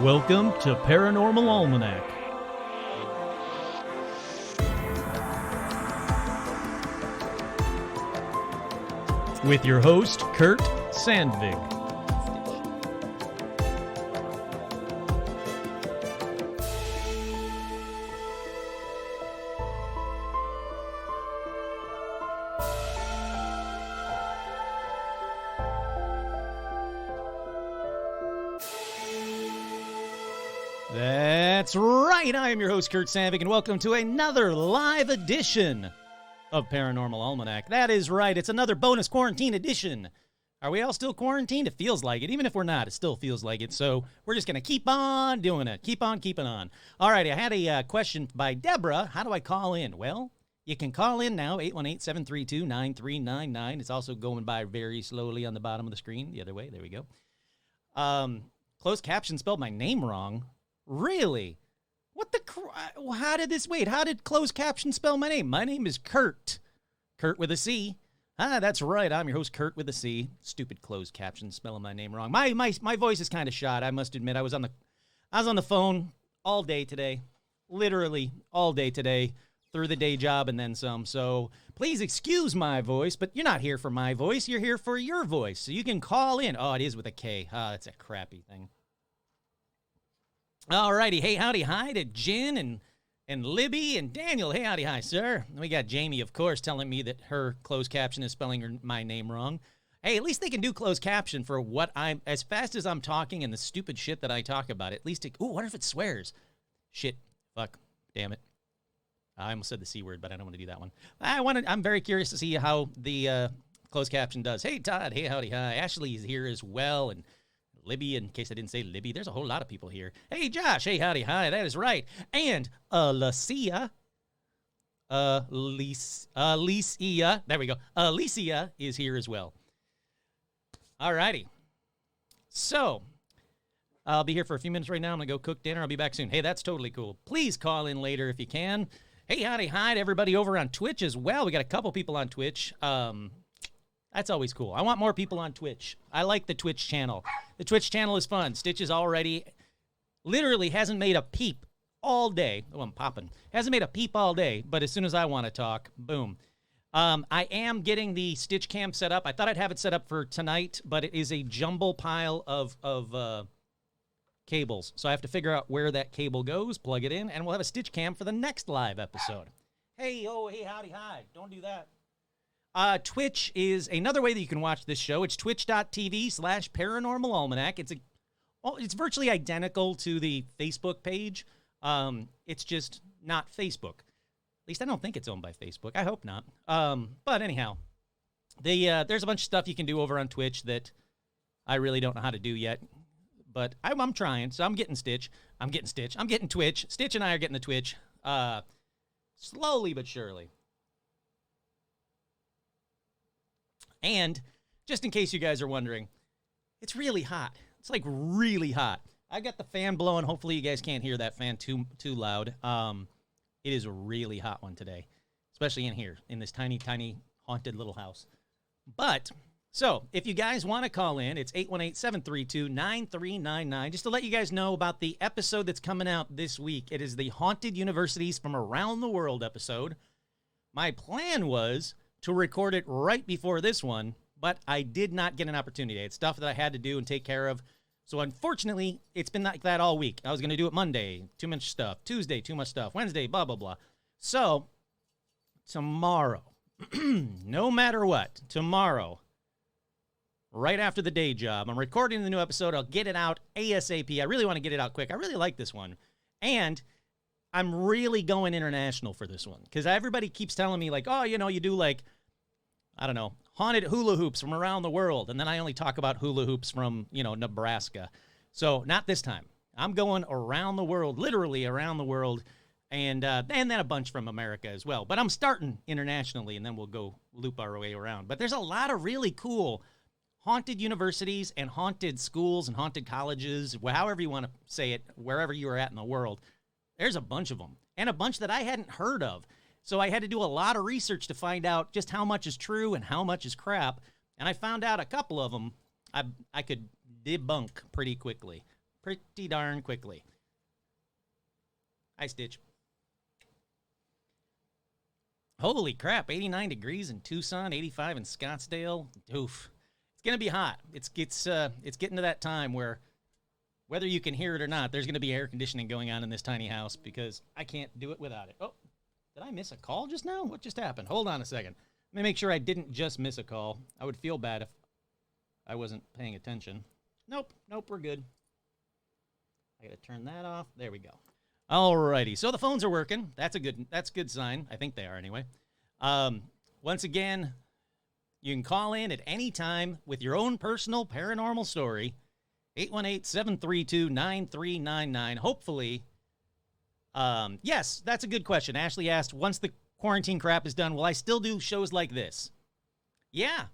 Welcome to Paranormal Almanac. With your host, Kurt Sandvig. That's right, I am your host, Kurt Sandvig, and welcome to another live edition of Paranormal Almanac. That is right, it's another bonus quarantine edition. Are we all still quarantined? It feels like it. Even if we're not, it still feels like it. So we're just going to keep on doing it. Keep on keeping on. All right, I had a question by Deborah. How do I call in? Well, you can call in now, 818-732-9399. It's also going by very slowly on the bottom of the screen. The other way. There we go. Closed caption spelled my name wrong. Really? What the how did this, wait, how did closed caption spell my name? My name is Kurt. Kurt with a C. Ah, that's right. I'm your host, Kurt with a C. Stupid closed caption spelling my name wrong. My voice is kind of shot, I must admit. I was on the phone all day today. Literally all day today through the day job and then some. So please excuse my voice, but you're not here for my voice. You're here for your voice. So you can call in. Oh, it is with a K. Ah, that's a crappy thing. Alrighty, hey, howdy, hi to Jen and Libby and Daniel. Hey, howdy, hi, sir. We got Jamie, of course, telling me that her closed caption is spelling my name wrong. Hey, at least they can do closed caption for what I'm, as fast as I'm talking and the stupid shit that I talk about. At least, ooh, what if it swears? Shit, fuck, damn it. I almost said the C word, but I don't want to do that one. I'm very curious to see how the closed caption does. Hey, Todd, hey, howdy, hi. Ashley is here as well, and Libby, in case I didn't say Libby, there's a whole lot of people here. Hey, Josh, hey, howdy, hi, that is right. And Alicia, Alicia, there we go. Alicia is here as well. All righty. So, I'll be here for a few minutes right now. I'm going to go cook dinner. I'll be back soon. Hey, that's totally cool. Please call in later if you can. Hey, howdy, hi to everybody over on Twitch as well. We got a couple people on Twitch. That's always cool. I want more people on Twitch. I like the Twitch channel. The Twitch channel is fun. Stitch is already, literally hasn't made a peep all day. Oh, I'm popping. Hasn't made a peep all day, but as soon as I want to talk, boom. I am getting the Stitch cam set up. I thought I'd have it set up for tonight, but it is a jumble pile of cables. So I have to figure out where that cable goes, plug it in, and we'll have a Stitch cam for the next live episode. Hey, oh, hey, howdy, hi. Don't do that. Twitch is another way that you can watch this show. It's twitch.tv/Paranormal Almanac. It's virtually identical to the Facebook page. It's just not Facebook. At least I don't think it's owned by Facebook. I hope not. But anyhow, there's a bunch of stuff you can do over on Twitch that I really don't know how to do yet. But I'm trying. So I'm getting Stitch. I'm getting Twitch. Stitch and I are getting the Twitch. Slowly but surely. And just in case you guys are wondering, it's really hot. It's like really hot. I got the fan blowing. Hopefully you guys can't hear that fan too loud. It is a really hot one today, especially in here, in this tiny, tiny haunted little house. But, so, if you guys want to call in, it's 818-732-9399. Just to let you guys know about the episode that's coming out this week. It is the Haunted Universities from Around the World episode. My plan was to record it right before this one, but I did not get an opportunity. It's stuff that I had to do and take care of. So unfortunately, it's been like that all week. I was going to do it Monday, too much stuff. Tuesday, too much stuff. Wednesday, blah, blah, blah. So tomorrow, no matter what, tomorrow, right after the day job, I'm recording the new episode. I'll get it out ASAP. I really want to get it out quick. I really like this one. And I'm really going international for this one because everybody keeps telling me like, oh, you know, you do like, I don't know, haunted hula hoops from around the world. And then I only talk about hula hoops from, you know, Nebraska. So not this time. I'm going around the world, literally around the world. And then a bunch from America as well. But I'm starting internationally and then we'll go loop our way around. But there's a lot of really cool haunted universities and haunted schools and haunted colleges, however you want to say it, wherever you are at in the world. There's a bunch of them and a bunch that I hadn't heard of. So I had to do a lot of research to find out just how much is true and how much is crap. And I found out a couple of them I could debunk pretty quickly. pretty darn quickly. Hi, Stitch. Holy crap, 89 degrees in Tucson, 85 in Scottsdale. Oof. It's going to be hot. It's getting to that time where whether you can hear it or not, there's going to be air conditioning going on in this tiny house because I can't do it without it. Oh, did I miss a call just now? What just happened? Hold on a second. Let me make sure I didn't just miss a call. I would feel bad if I wasn't paying attention. Nope, we're good. I got to turn that off. There we go. Alrighty, so the phones are working. That's a good sign. I think they are anyway. Once again, you can call in at any time with your own personal paranormal story. 818-732-9399. Hopefully, yes, that's a good question. Ashley asked, once the quarantine crap is done, will I still do shows like this? Yeah,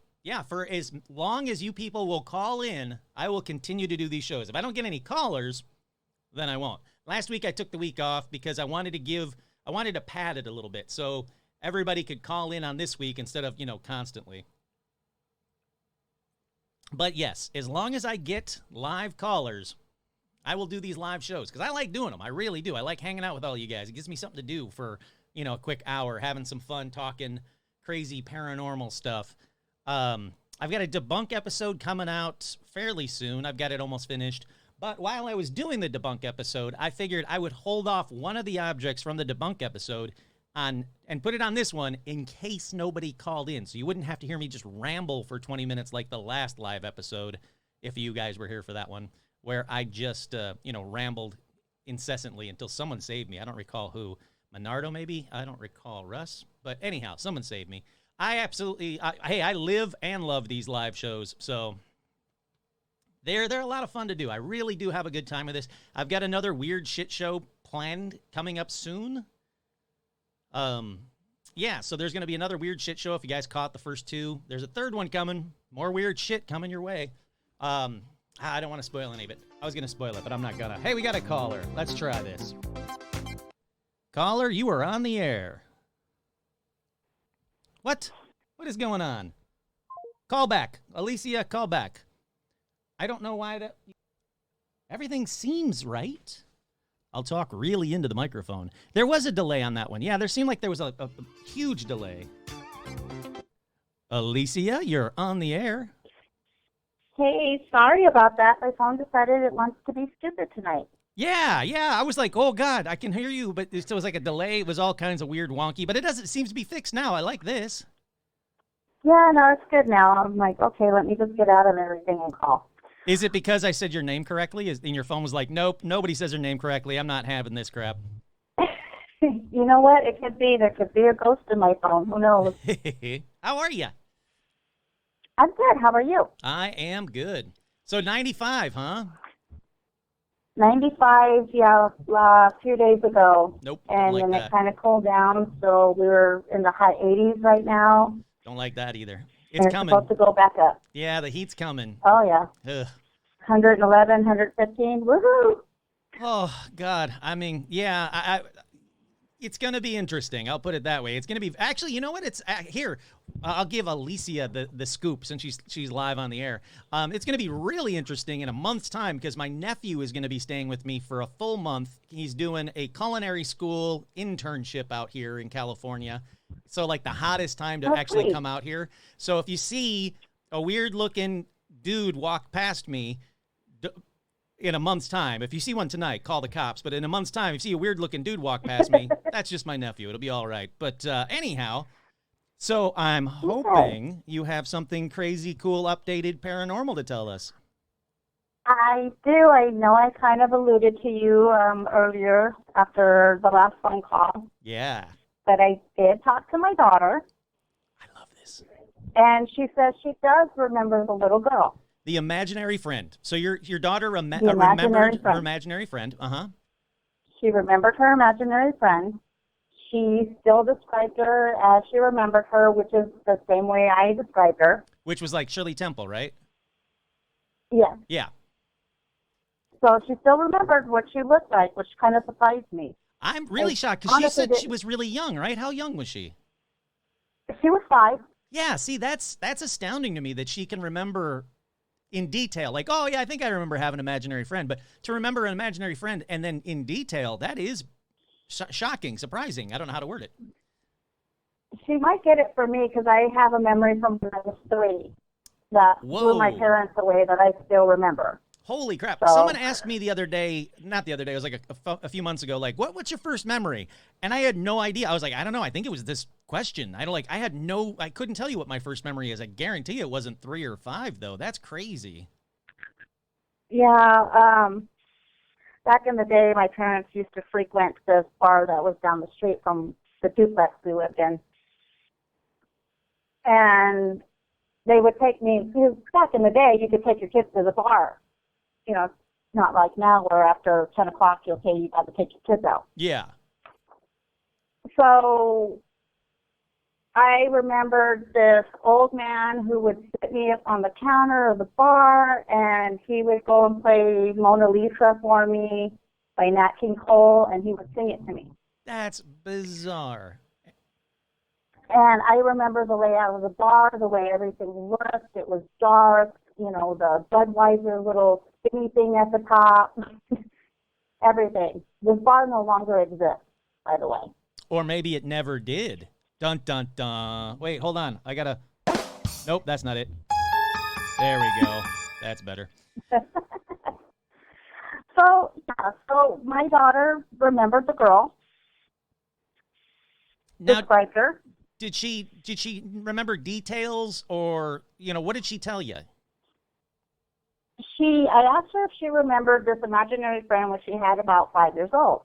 for as long as you people will call in, I will continue to do these shows. If I don't get any callers, then I won't. Last week I took the week off because I wanted to pad it a little bit so everybody could call in on this week instead of, constantly. But yes, as long as I get live callers, I will do these live shows because I like doing them. I really do. I like hanging out with all you guys. It gives me something to do for, a quick hour, having some fun talking crazy paranormal stuff. I've got a debunk episode coming out fairly soon. I've got it almost finished. But while I was doing the debunk episode, I figured I would hold off one of the objects from the debunk episode and put it on this one in case nobody called in. So you wouldn't have to hear me just ramble for 20 minutes like the last live episode, if you guys were here for that one, where I just, rambled incessantly until someone saved me. I don't recall who. Monardo, maybe? I don't recall. Russ? But anyhow, someone saved me. I live and love these live shows, so they're a lot of fun to do. I really do have a good time with this. I've got another weird shit show planned coming up soon. So there's going to be another weird shit show if you guys caught the first two. There's a third one coming. More weird shit coming your way. I don't want to spoil any of it. I was going to spoil it, but I'm not going to. Hey, we got a caller. Let's try this. Caller, you are on the air. What? What is going on? Call back. Alicia, call back. I don't know why that... Everything seems right. I'll talk really into the microphone. There was a delay on that one. Yeah, there seemed like there was a huge delay. Alicia, you're on the air. Hey, sorry about that. My phone decided it wants to be stupid tonight. Yeah. I was like, oh, God, I can hear you, but it was like a delay. It was all kinds of weird wonky, but it seems to be fixed now. I like this. Yeah, no, it's good now. I'm like, okay, let me just get out of everything and call. Is it because I said your name correctly? And your phone was like, nope, nobody says your name correctly. I'm not having this crap. You know what? It could be. There could be a ghost in my phone. Who knows? How are you? I'm good. How are you? I am good. So 95, huh? 95, yeah, a few days ago. Nope. And like then that. it kind of cooled down, so we were in the high 80s right now. Don't like that either. It's coming. Supposed to go back up. Yeah, the heat's coming. Oh, yeah. Ugh. 111, 115, woohoo! Oh, God. I mean, yeah, it's going to be interesting. I'll put it that way. It's going to be... Actually, you know what? It's here. I'll give Alicia the scoop since she's live on the air. It's going to be really interesting in a month's time because my nephew is going to be staying with me for a full month. He's doing a culinary school internship out here in California. So, like, the hottest time to actually come out here. So, if you see a weird-looking dude walk past me in a month's time, if you see one tonight, call the cops. But in a month's time, if you see a weird-looking dude walk past me, that's just my nephew. It'll be all right. But anyhow, so I'm hoping you have something crazy, cool, updated, paranormal to tell us. I do. I know I kind of alluded to you earlier after the last phone call. Yeah. But I did talk to my daughter. I love this. And she says she does remember the little girl. The imaginary friend. So your daughter remembered her imaginary friend. Uh-huh. She remembered her imaginary friend. She still described her as she remembered her, which is the same way I described her. Which was like Shirley Temple, right? Yes. Yeah. So she still remembered what she looked like, which kind of surprised me. I'm really shocked because she said she was really young, right? How young was she? She was 5. Yeah, see, that's astounding to me that she can remember in detail. Like, oh, yeah, I think I remember having an imaginary friend. But to remember an imaginary friend and then in detail, that is shocking, surprising. I don't know how to word it. She might get it for me because I have a memory from when I was 3 that blew my parents away that I still remember. Holy crap. So, someone asked me the other day, not the other day, it was like a few months ago, like, what's your first memory? And I had no idea. I was like, I don't know. I think it was this question. I couldn't tell you what my first memory is. I guarantee you it wasn't 3 or 5, though. That's crazy. Yeah. Back in the day, my parents used to frequent this bar that was down the street from the duplex we lived in. And they would take me, because back in the day, you could take your kids to the bar. You know, not like now where after 10 o'clock you'll say you got to take your kids out. Yeah. So I remembered this old man who would sit me up on the counter of the bar, and he would go and play Mona Lisa for me by Nat King Cole, and he would sing it to me. That's bizarre. And I remember the layout of the bar, the way everything looked. It was dark, you know, the Budweiser little spinny thing at the top, everything. This bar no longer exists, by the way. Or maybe it never did. Dun, dun, dun. Wait, hold on. Nope, that's not it. There we go. That's better. So my daughter remembered the girl. Now, described her. Did she remember details, or, you know, what did she tell you? I asked her if she remembered this imaginary friend when she had about 5 years old.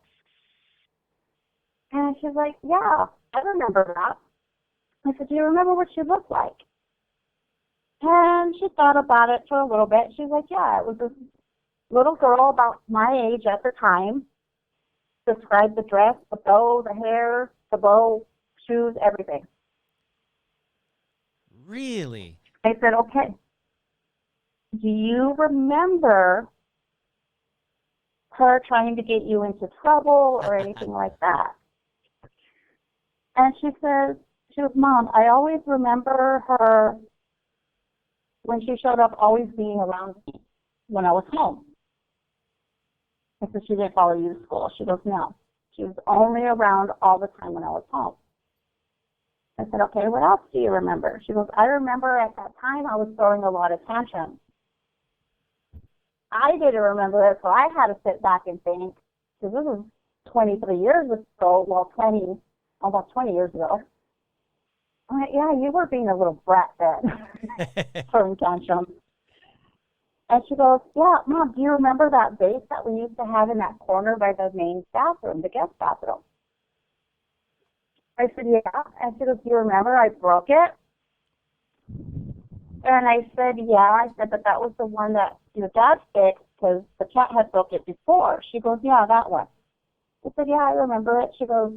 And she's like, yeah, I remember that. I said, do you remember what she looked like? And she thought about it for a little bit. She's like, yeah, it was this little girl about my age at the time. Described the dress, the bow, the hair, the bow, shoes, everything. Really? I said, okay. Do you remember her trying to get you into trouble or anything like that? And she goes, Mom, I always remember her when she showed up always being around me when I was home. I said, she didn't follow you to school. She goes, no. She was only around all the time when I was home. I said, okay, what else do you remember? She goes, I remember at that time I was throwing a lot of tantrums. I didn't remember it, so I had to sit back and think, because this was 23 years ago, well, almost 20 years ago. I'm like, yeah, you were being a little brat then, throwing tantrums. And she goes, yeah, Mom, do you remember that vase that we used to have in that corner by the main bathroom, the guest bathroom? I said, yeah. And she goes, do you remember I broke it? And I said, yeah. I said, but that was the one that your dad fixed because the cat had broke it before. She goes, yeah, that one. I said, yeah, I remember it. She goes,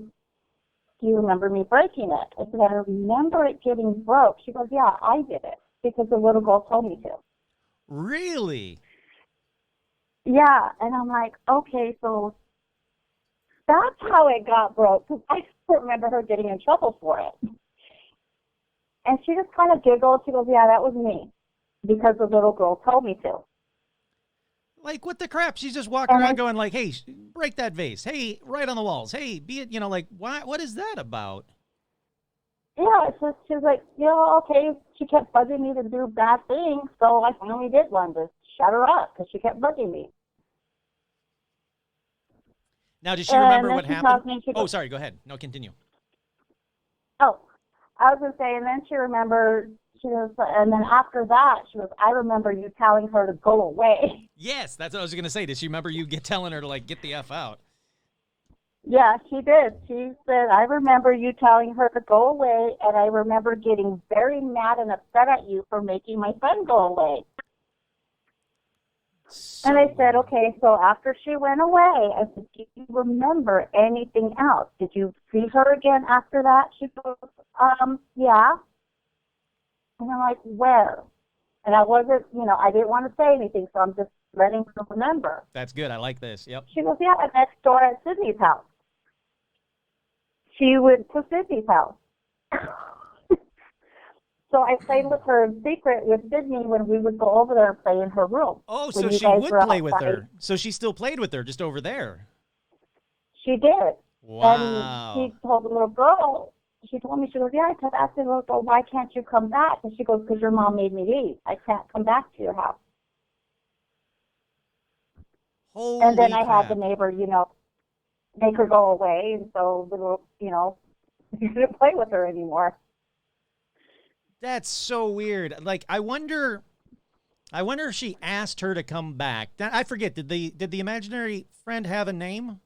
do you remember me breaking it? I said, I remember it getting broke. She goes, yeah, I did it because the little girl told me to. Really? Yeah. And I'm like, okay, so that's how it got broke because I still remember her getting in trouble for it. And she just kind of giggled. She goes, yeah, that was me because the little girl told me to. Like, what the crap? She's just walking around going like, hey, break that vase. Hey, write on the walls. Hey, be it, you know, like, what is that about? Yeah, it's just, she was like, you know, okay, she kept bugging me to do bad things, so I finally did one to shut her up because she kept bugging me. Now, does she remember what happened? Sorry, go ahead. No, continue. Oh, I was going to say, and then she remembered, and then after that, she goes, I remember you telling her to go away. Yes, that's what I was going to say. Did she remember you telling her to, like, get the F out? Yeah, she did. She said, I remember you telling her to go away, and I remember getting very mad and upset at you for making my friend go away. And I said, okay, so after she went away, I said, do you remember anything else? Did you see her again after that? She goes, yeah. And I'm like, where? And I wasn't, I didn't want to say anything, so I'm just letting her remember. That's good. I like this. Yep. She goes, yeah, next door at Sydney's house. She went to Sydney's house. So I played with her in secret with Sydney when we would go over there and play in her room. Oh, when so you she guys would were play with outside. her. So she still played with her just over there. She did. And Wow. she told the little girl, she told me, she goes, yeah, I kept asking the little girl, why can't you come back? And she goes, because your mom made me leave. I can't come back to your house. Holy And then I crap. had the neighbor, make her go away. And so the little, you couldn't play with her anymore. That's so weird. Like, I wonder if she asked her to come back. I forget. Did the imaginary friend have a name?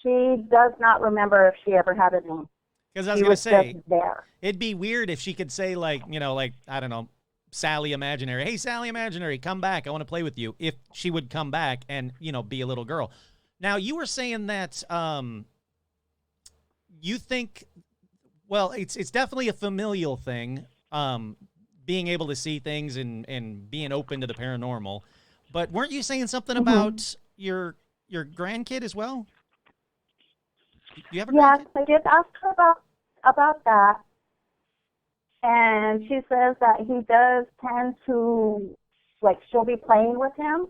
She does not remember if she ever had a name. Because I was She gonna was say just there. it'd be weird if she could say like I don't know, Sally Imaginary. Hey, Sally Imaginary, come back. I want to play with you. If she would come back and be a little girl. Now you were saying that you think. Well, it's definitely a familial thing, being able to see things and being open to the paranormal. But weren't you saying something about your grandkid as well? Do you have a Yes, grandkid? I did ask her about that, and she says that he does tend to, like, she'll be playing with him,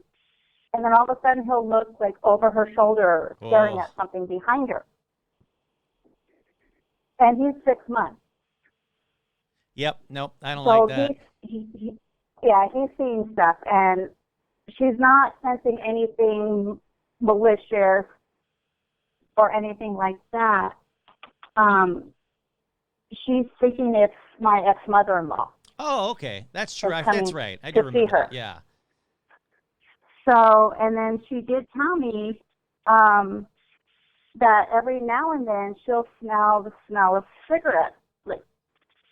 and then all of a sudden he'll look like over her shoulder, staring at something behind her. And he's 6 months. Yep. Nope. I don't So like that. he's seeing stuff, and she's not sensing anything malicious or anything like that. She's thinking it's my ex-mother-in-law. Oh, okay. That's true. That's That's right. I do to see remember her. that. Yeah. So, and then she did tell me that every now and then she'll smell the smell of cigarettes, like,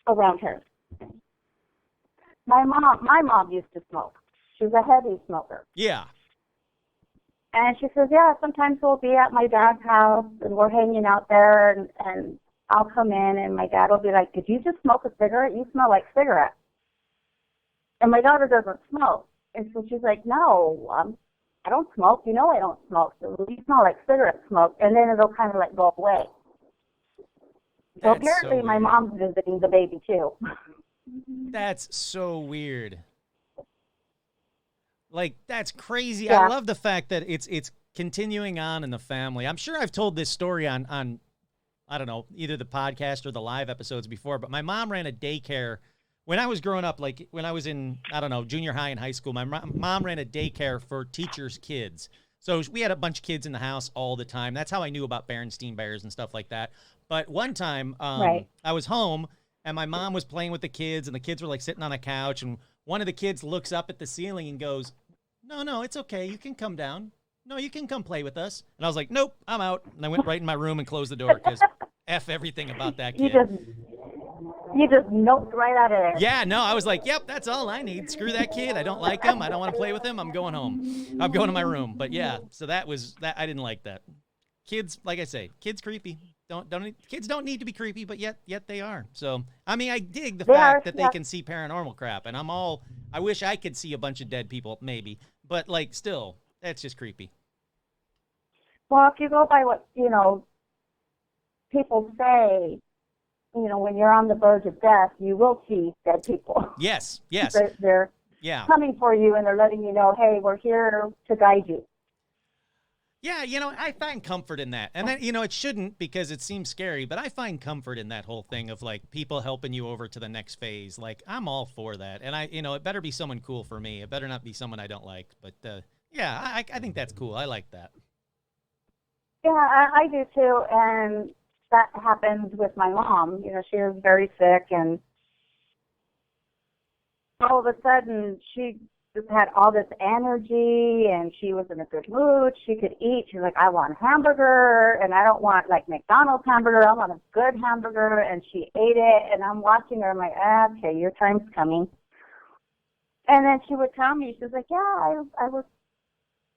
around her. My mom used to smoke. She was a heavy smoker. Yeah. And she says, yeah, sometimes we'll be at my dad's house and we're hanging out there and I'll come in and my dad will be like, did you just smoke a cigarette? You smell like cigarettes. And my daughter doesn't smoke. And so she's like, no, I don't smoke. You know I don't smoke. So you smell like cigarette smoke. And then it'll kind of like go away. So apparently my mom's visiting the baby too. That's so weird. Like, that's crazy. Yeah. I love the fact that it's continuing on in the family. I'm sure I've told this story on I don't know, either the podcast or the live episodes before, but my mom ran a daycare when I was growing up, like when I was in, I don't know, junior high and high school. My mom ran a daycare for teachers' kids. So we had a bunch of kids in the house all the time. That's how I knew about Berenstain Bears and stuff like that. But one time I was home and my mom was playing with the kids and the kids were like sitting on a couch and one of the kids looks up at the ceiling and goes, no, it's okay. You can come down. No, you can come play with us. And I was like, nope, I'm out. And I went right in my room and closed the door because F everything about that kid. You just noped right out of there. Yeah, no, I was like, yep, that's all I need. Screw that kid. I don't like him. I don't want to play with him. I'm going home. I'm going to my room. But yeah, so that was that. I didn't like that. Kids, like I say, kids creepy. Kids don't need to be creepy, but yet they are. So I mean, I dig the fact that they can see paranormal crap, and I wish I could see a bunch of dead people, maybe, but like still, that's just creepy. Well, if you go by what people say, when you're on the verge of death, you will see dead people. Yes. They're coming for you, and they're letting you know, hey, we're here to guide you. Yeah, I find comfort in that. And then, it shouldn't because it seems scary, but I find comfort in that whole thing of like people helping you over to the next phase. Like I'm all for that. And it better be someone cool for me. It better not be someone I don't like. But yeah, I think that's cool. I like that. Yeah, I do too. And that happens with my mom. She was very sick and all of a sudden she just had all this energy and she was in a good mood. She could eat. She's like, I want a hamburger and I don't want like McDonald's hamburger. I want a good hamburger. And she ate it and I'm watching her. I'm like, okay, your time's coming. And then she would tell me, she's like, yeah, I was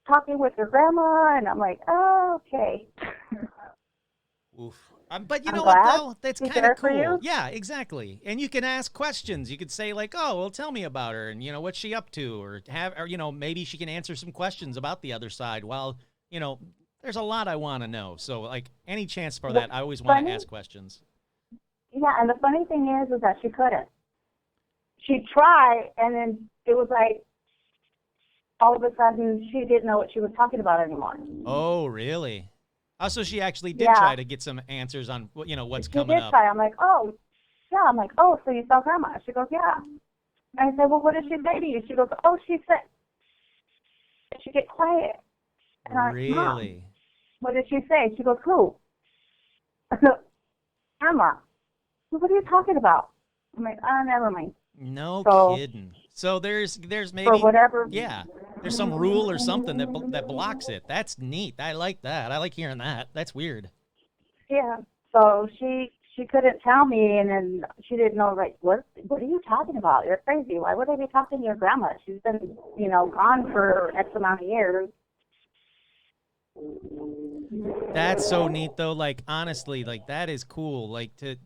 talking with your grandma. And I'm like, oh, okay. Oof. But you know what, though? That's kind of cool. Yeah, exactly. And you can ask questions. You could say, like, oh, well, tell me about her and, what's she up to? Or maybe she can answer some questions about the other side. Well, there's a lot I want to know. So, like, any chance for that, I always want to ask questions. Yeah, and the funny thing is that she couldn't. She'd try, and then it was like all of a sudden she didn't know what she was talking about anymore. Oh, really? Oh, so she actually did Yeah. try to get some answers on, what's coming She did up. try. I'm like, oh, yeah. I'm like, oh, so you saw Grandma? She goes, yeah. I said, well, what did she say to you? She goes, oh, she said, she get quiet. And I'm like, Mom, Really? what did she say? She goes, who? I said, Grandma. What are you talking about? I'm like, oh, never mind. No So, kidding. So there's maybe, for whatever. yeah, there's some rule or something that blocks it. That's neat. I like that. I like hearing that. That's weird. Yeah. So she couldn't tell me, and then she didn't know, like, what are you talking about? You're crazy. Why would I be talking to your grandma? She's been, gone for X amount of years. That's so neat, though. Like, honestly, like, that is cool. Like, to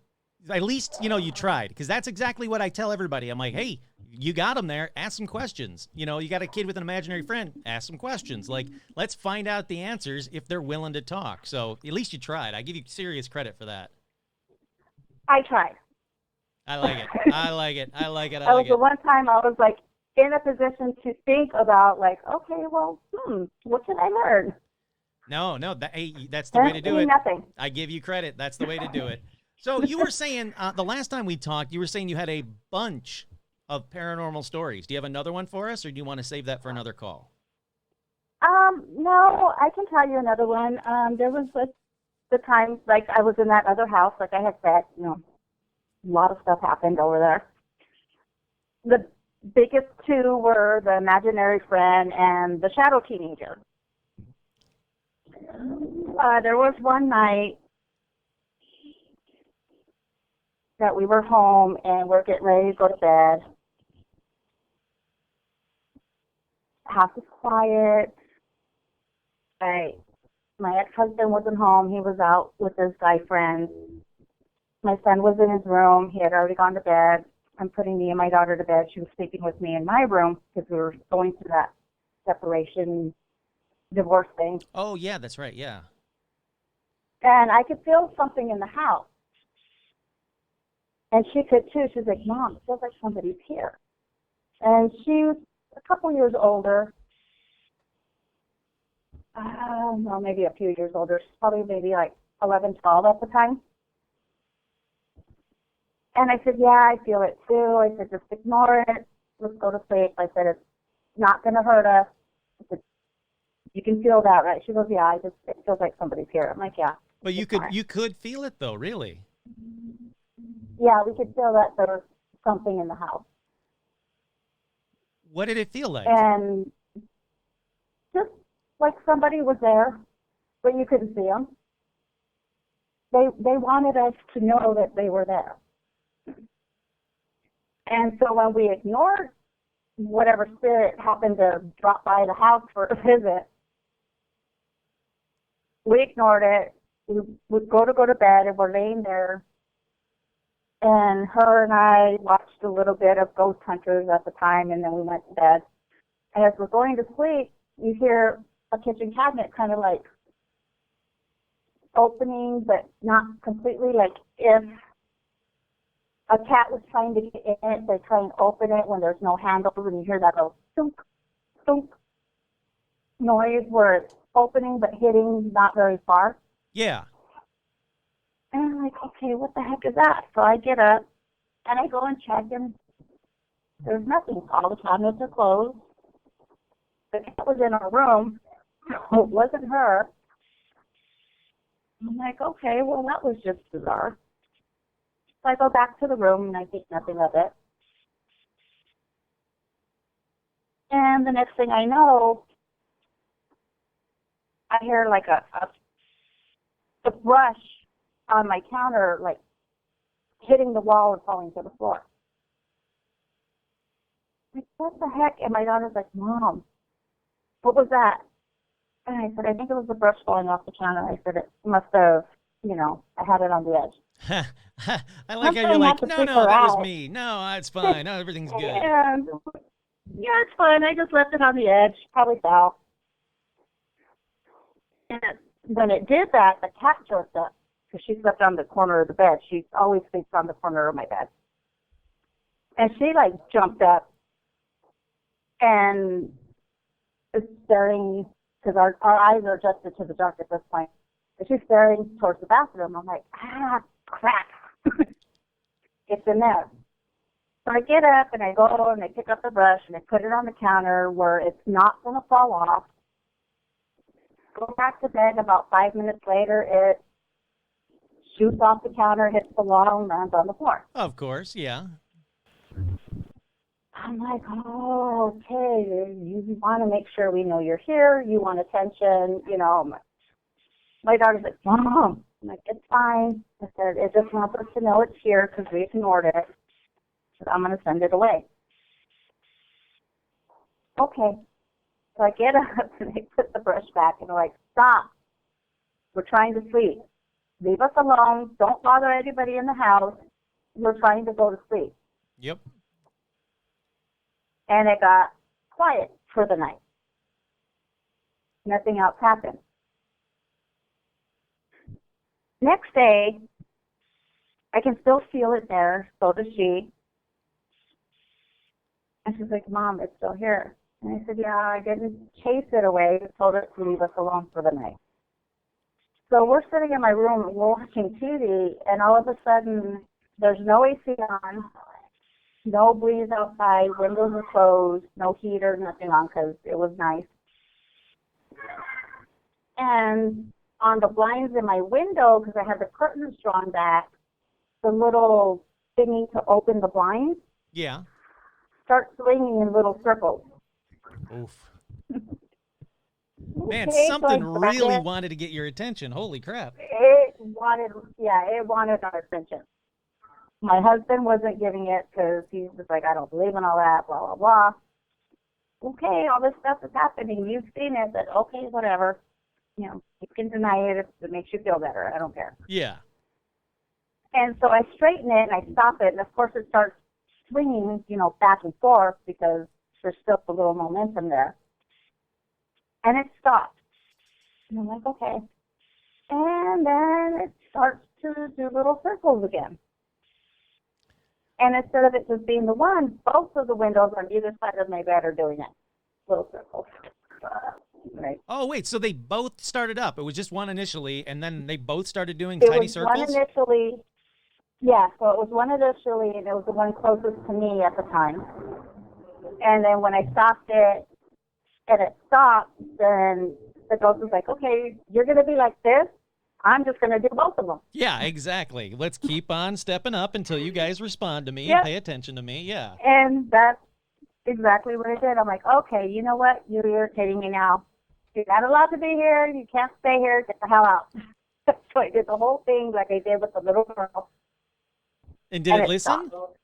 at least, you tried. Because that's exactly what I tell everybody. I'm like, hey, you got them there. Ask some questions. You got a kid with an imaginary friend. Ask some questions. Like, let's find out the answers if they're willing to talk. So at least you tried. I give you serious credit for that. I tried. I like it. I like it. I like it. I That was like the it. one time I was, like, in a position to think about, like, okay, well, what can I learn? No, that's the way to do it. Nothing. I give you credit. That's the way to do it. So you were saying, the last time we talked, you were saying you had a bunch of paranormal stories. Do you have another one for us, or do you want to save that for another call? No, I can tell you another one. There was the time, like, I was in that other house, like I had said, a lot of stuff happened over there. The biggest two were the imaginary friend and the shadow teenager. There was one night that we were home and we're getting ready to go to bed. The house was quiet. My ex-husband wasn't home. He was out with his guy friends. My son was in his room. He had already gone to bed. I'm putting me and my daughter to bed. She was sleeping with me in my room because we were going through that separation, divorce thing. Oh, yeah, that's right, yeah. And I could feel something in the house. And she could too. She's like, Mom, it feels like somebody's here. And she was a couple years older. No, maybe a few years older. She's probably maybe like 11, 12 at the time. And I said, yeah, I feel it too. I said, just ignore it. Let's go to sleep. I said, it's not going to hurt us. I said, you can feel that, right? She goes, yeah, it feels like somebody's here. I'm like, yeah. But you could feel it, though, really. Yeah, we could feel that there was something in the house. What did it feel like? And just like somebody was there, but you couldn't see them. They wanted us to know that they were there. And so when we ignored whatever spirit happened to drop by the house for a visit, we ignored it. We would go to bed, and we're laying there. And her and I watched a little bit of Ghost Hunters at the time, and then we went to bed. And as we're going to sleep, you hear a kitchen cabinet kind of like opening, but not completely. Like if a cat was trying to get in it, they try and open it when there's no handle, and you hear that little thunk, thunk noise where it's opening but hitting not very far. Yeah. And I'm like, okay, what the heck is that? So I get up, and I go and check, and there's nothing. All the cabinets are closed. The cat was in our room. It wasn't her. I'm like, okay, well, that was just bizarre. So I go back to the room, and I think nothing of it. And the next thing I know, I hear like a brush on my counter, like hitting the wall and falling to the floor. Like, what the heck? And my daughter's like, Mom, what was that? And I said, I think it was the brush falling off the counter. I said, it must have, I had it on the edge. I like how you're like, no, that was me. No, it's fine. No, everything's good. And, yeah, it's fine. I just left it on the edge. Probably fell. And when it did that, the cat jerked up. because she slept on the corner of the bed. She always sleeps on the corner of my bed. And she, like, jumped up and is staring, because our eyes are adjusted to the dark at this point. And she's staring towards the bathroom. I'm like, crap. It's in there. So I get up and I go and I pick up the brush and I put it on the counter where it's not going to fall off. Go back to bed. About 5 minutes later, it shoots off the counter, hits the wall, and lands on the floor. Of course, yeah. I'm like, oh, okay, you want to make sure we know you're here. You want attention. You know, my daughter's like, Mom. I'm like, it's fine. I said, it just wants us to know it's here because we ignored it. So I'm going to send it away. Okay. So I get up and I put the brush back and I'm like, stop. We're trying to sleep. Leave us alone. Don't bother anybody in the house. We're trying to go to sleep. Yep. And it got quiet for the night. Nothing else happened. Next day, I can still feel it there. So does she. And she's like, Mom, it's still here. And I said, yeah, I didn't chase it away. I told her to leave us alone for the night. So we're sitting in my room and we're watching TV, and all of a sudden, there's no AC on, no breeze outside, windows are closed, no heater, nothing on because it was nice. And on the blinds in my window, because I had the curtains drawn back, the little thingy to open the blinds starts swinging in little circles. Oof. Man, Okay, something so really wanted to get your attention. Holy crap. It wanted our attention. My husband wasn't giving it because he was like, I don't believe in all that, blah, blah, blah. Okay, all this stuff is happening. You've seen it, but okay, whatever. You know, you can deny it if it makes you feel better. I don't care. Yeah. And so I straighten it and I stop it, and of course it starts swinging, you know, back and forth because there's still a little momentum there. And it stops. And I'm like, okay. And then it starts to do little circles again. And instead of it just being the one, both of the windows on either side of my bed are doing it. Little circles. Right. Oh, wait, so they both started up. It was just one initially, and then they both started doing It tiny was circles? one initially. Yeah, so it was one initially, and it was the one closest to me at the time. And then when I stopped it, and it stopped, then the ghost was like, okay, you're going to be like this. I'm just going to do both of them. Yeah, exactly. Let's keep on stepping up until you guys respond to me Yep. and pay attention to me. Yeah. And that's exactly what I did. I'm like, okay, you know what? You're irritating me now. You're not allowed to be here. You can't stay here. Get the hell out. So I did the whole thing like I did with the little girl. And did it listen? Stopped.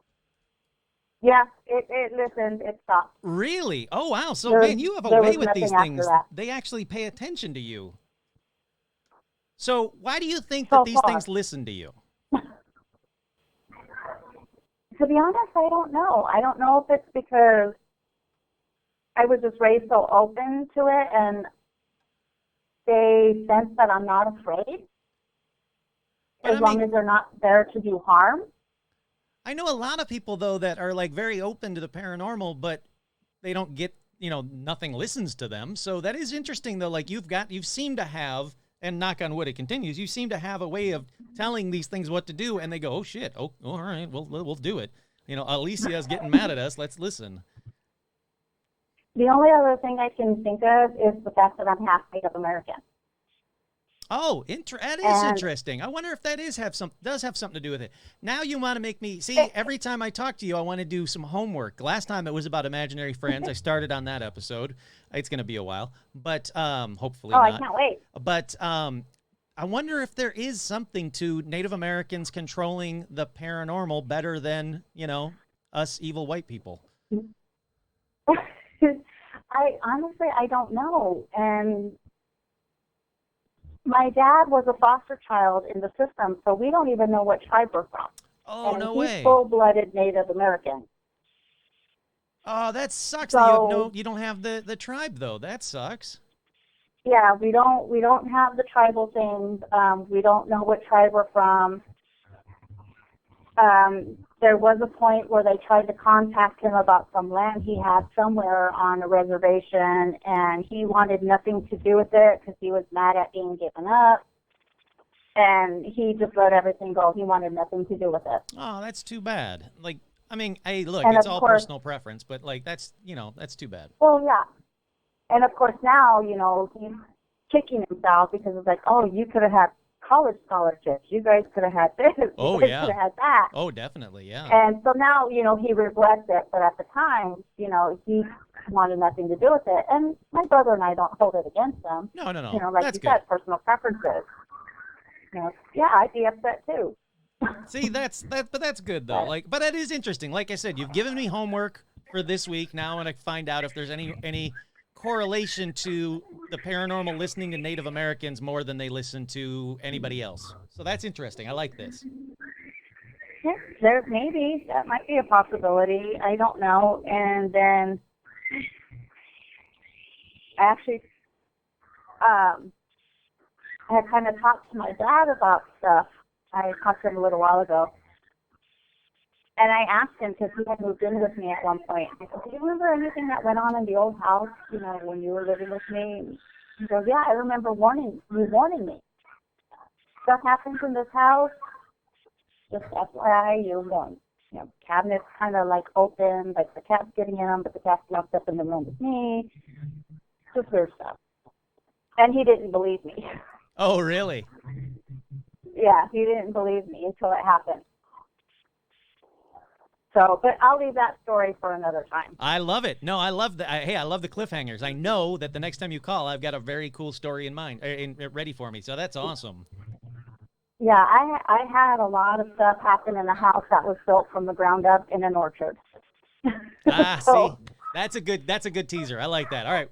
Yeah, it listened. It stopped. Really? Oh, wow. So, man, you have a way with these things. They actually pay attention to you. So why do you think that these things listen to you? To be honest, I don't know. I don't know if it's because I was just raised so open to it and they sense that I'm not afraid as long as they're not there to do harm. I know a lot of people, though, that are like very open to the paranormal, but they don't get, you know, nothing listens to them. So that is interesting, though. Like you've seemed to have, and knock on wood, it continues. You seem to have a way of telling these things what to do, and they go, "Oh shit! Oh, all right, we'll do it." You know, Alicia's getting mad at us. Let's listen. The only other thing I can think of is the fact that I'm half Native American. Oh, that is interesting. I wonder if that does have something to do with it. Now you want to make me see. Every time I talk to you, I want to do some homework. Last time it was about imaginary friends. I started on that episode. It's going to be a while, but hopefully not. I can't wait. But I wonder if there is something to Native Americans controlling the paranormal better than, you know, us evil white people. I don't know. And my dad was a foster child in the system, so we don't even know what tribe we're from. Oh, and no he's way. Full-blooded Native American. Oh, that sucks. So, you don't have the tribe, though. That sucks. Yeah, we don't have the tribal things. We don't know what tribe we're from. There was a point where they tried to contact him about some land he had somewhere on a reservation, and he wanted nothing to do with it because he was mad at being given up, and he just let everything go. He wanted nothing to do with it. Oh, that's too bad. Like, I mean, hey, look, And it's of all course, personal preference, but like that's too bad. well, yeah. And of course now, he's kicking himself because it's like, oh, you could have had college scholarships. You guys could have had this. Oh, You guys yeah. could have had that. Oh, definitely, yeah. And so now, he regrets it. But at the time, he wanted nothing to do with it. And my brother and I don't hold it against him. No. Like That's you good. said, personal preferences. Yeah, I'd be upset too. See, but that's good though. Like, but it is interesting. Like I said, you've given me homework for this week. Now I want to find out if there's any correlation to the paranormal listening to Native Americans more than they listen to anybody else. So that's interesting. I like this. Yeah, there maybe that might be a possibility. I don't know. And then I actually I kind of talked to my dad about stuff. I talked to him a little while ago. And I asked him, because he had moved in with me at one point, I said, do you remember anything that went on in the old house, when you were living with me? And he goes, yeah, I remember warning me. Stuff happens in this house, just FYI, you're warned. Cabinets kind of like open, like the cat's getting in them, but the cat's locked up in the room with me. Just weird stuff. And he didn't believe me. Oh, really? Yeah, he didn't believe me until it happened. So, but I'll leave that story for another time. I love it. No, I love the. Hey, I love the cliffhangers. I know that the next time you call, I've got a very cool story in mind, ready for me. So that's awesome. Yeah, I had a lot of stuff happen in a house that was built from the ground up in an orchard. See, that's a good teaser. I like that. All right,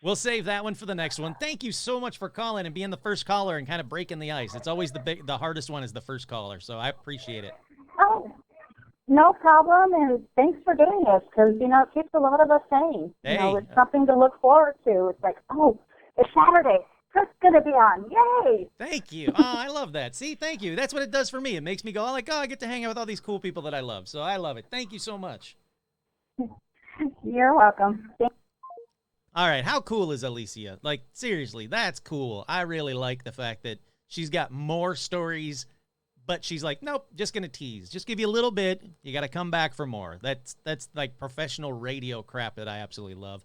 we'll save that one for the next one. Thank you so much for calling and being the first caller and kind of breaking the ice. It's always the hardest one is the first caller, so I appreciate it. Oh. No problem, and thanks for doing this, because, it keeps a lot of us sane. Hey. It's something to look forward to. It's like, oh, it's Saturday. Kurt's going to be on. Yay! Thank you. Oh, I love that. See, thank you. That's what it does for me. It makes me go, I get to hang out with all these cool people that I love. So I love it. Thank you so much. You're welcome. All right, how cool is Alicia? Like, seriously, that's cool. I really like the fact that she's got more stories, but she's like, nope, just going to tease. Just give you a little bit. You got to come back for more. That's like professional radio crap that I absolutely love.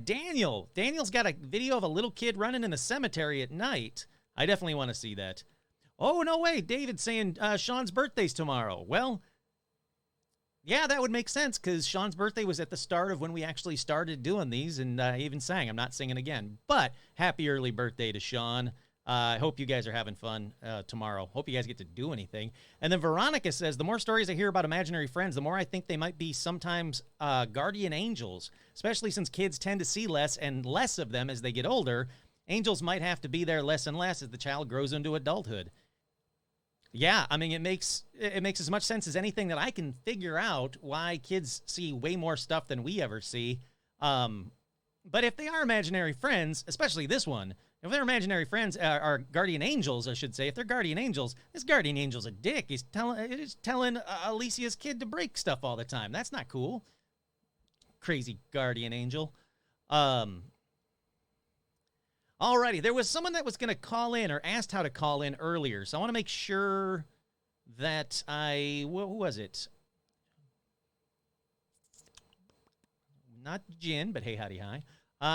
Daniel's got a video of a little kid running in the cemetery at night. I definitely want to see that. Oh, no way. David's saying Sean's birthday's tomorrow. Well, yeah, that would make sense because Sean's birthday was at the start of when we actually started doing these, and I even sang. I'm not singing again. But happy early birthday to Sean. I hope you guys are having fun tomorrow. Hope you guys get to do anything. And then Veronica says, the more stories I hear about imaginary friends, the more I think they might be sometimes guardian angels, especially since kids tend to see less and less of them as they get older. Angels might have to be there less and less as the child grows into adulthood. Yeah, I mean, it makes as much sense as anything that I can figure out why kids see way more stuff than we ever see. But if they are imaginary friends, especially this one, if they're imaginary friends, are guardian angels, I should say, if they're guardian angels, this guardian angel's a dick. He's telling Alicia's kid to break stuff all the time. That's not cool. Crazy guardian angel. Alrighty, there was someone that was going to call in or asked how to call in earlier, so I want to make sure that who was it? Not Jen, but hey, howdy, hi.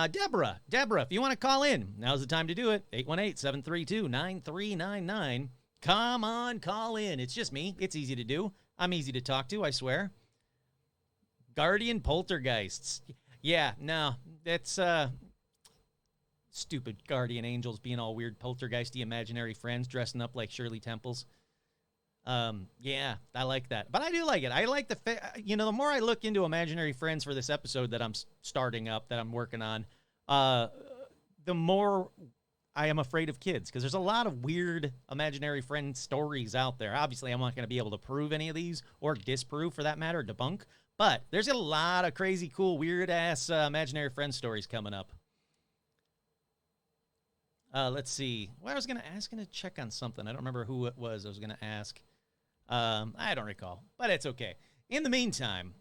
Deborah, if you want to call in, now's the time to do it. 818-732-9399. Come on, call in. It's just me. It's easy to do. I'm easy to talk to, I swear. Guardian poltergeists. Yeah, no, that's stupid guardian angels being all weird poltergeisty imaginary friends dressing up like Shirley Temples. Yeah, I like that. But I do like it. I like the more I look into imaginary friends for this episode that I'm starting up, that I'm working on, the more I am afraid of kids, because there's a lot of weird imaginary friend stories out there. Obviously, I'm not going to be able to prove any of these, or disprove for that matter, debunk, but there's a lot of crazy, cool, weird-ass imaginary friend stories coming up. Let's see. Well, I was going to check on something. I don't remember who it was I was going to ask. I don't recall, but it's okay. In the meantime,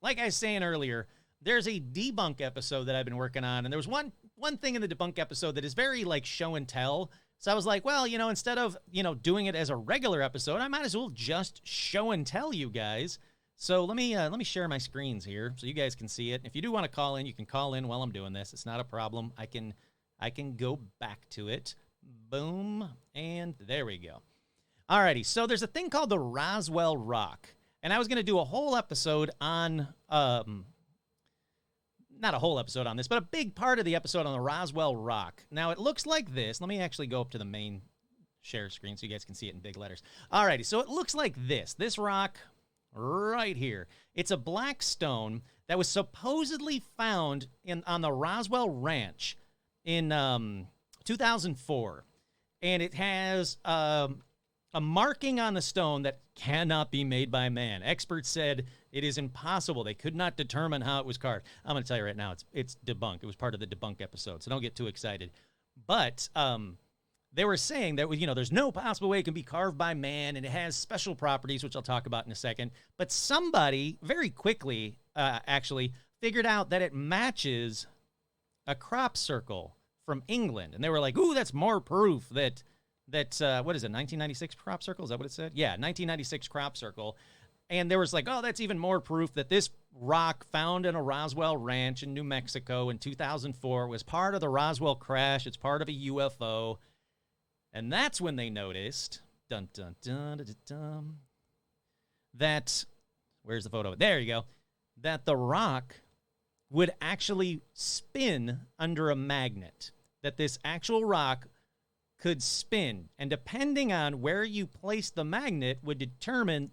like I was saying earlier, there's a debunk episode that I've been working on, and there was one thing in the debunk episode that is very like show and tell. So I was like, well, instead of, doing it as a regular episode, I might as well just show and tell you guys. So let me share my screens here so you guys can see it. If you do want to call in, you can call in while I'm doing this. It's not a problem. I can go back to it. Boom, and there we go. Alrighty, so there's a thing called the Roswell Rock, and I was going to do a whole episode on, not a whole episode on this, but a big part of the episode on the Roswell Rock. Now, it looks like this. Let me actually go up to the main share screen so you guys can see it in big letters. Alrighty, so it looks like this rock right here. It's a black stone that was supposedly found on the Roswell Ranch in 2004, and it has a marking on the stone that cannot be made by man. Experts said it is impossible. They could not determine how it was carved. I'm going to tell you right now, it's debunk. It was part of the debunk episode, so don't get too excited. But they were saying that, there's no possible way it can be carved by man, and it has special properties, which I'll talk about in a second. But somebody very quickly, actually, figured out that it matches a crop circle from England. And they were like, ooh, that's more proof that what is it, 1996 crop circle? Is that what it said? Yeah, 1996 crop circle. And there was like, oh, that's even more proof that this rock found in a Roswell ranch in New Mexico in 2004 was part of the Roswell crash. It's part of a UFO. And that's when they noticed, dun, dun, dun, dun, dun, dun, that, where's the photo? There you go. That the rock would actually spin under a magnet. That this actual rock could spin. And depending on where you place the magnet would determine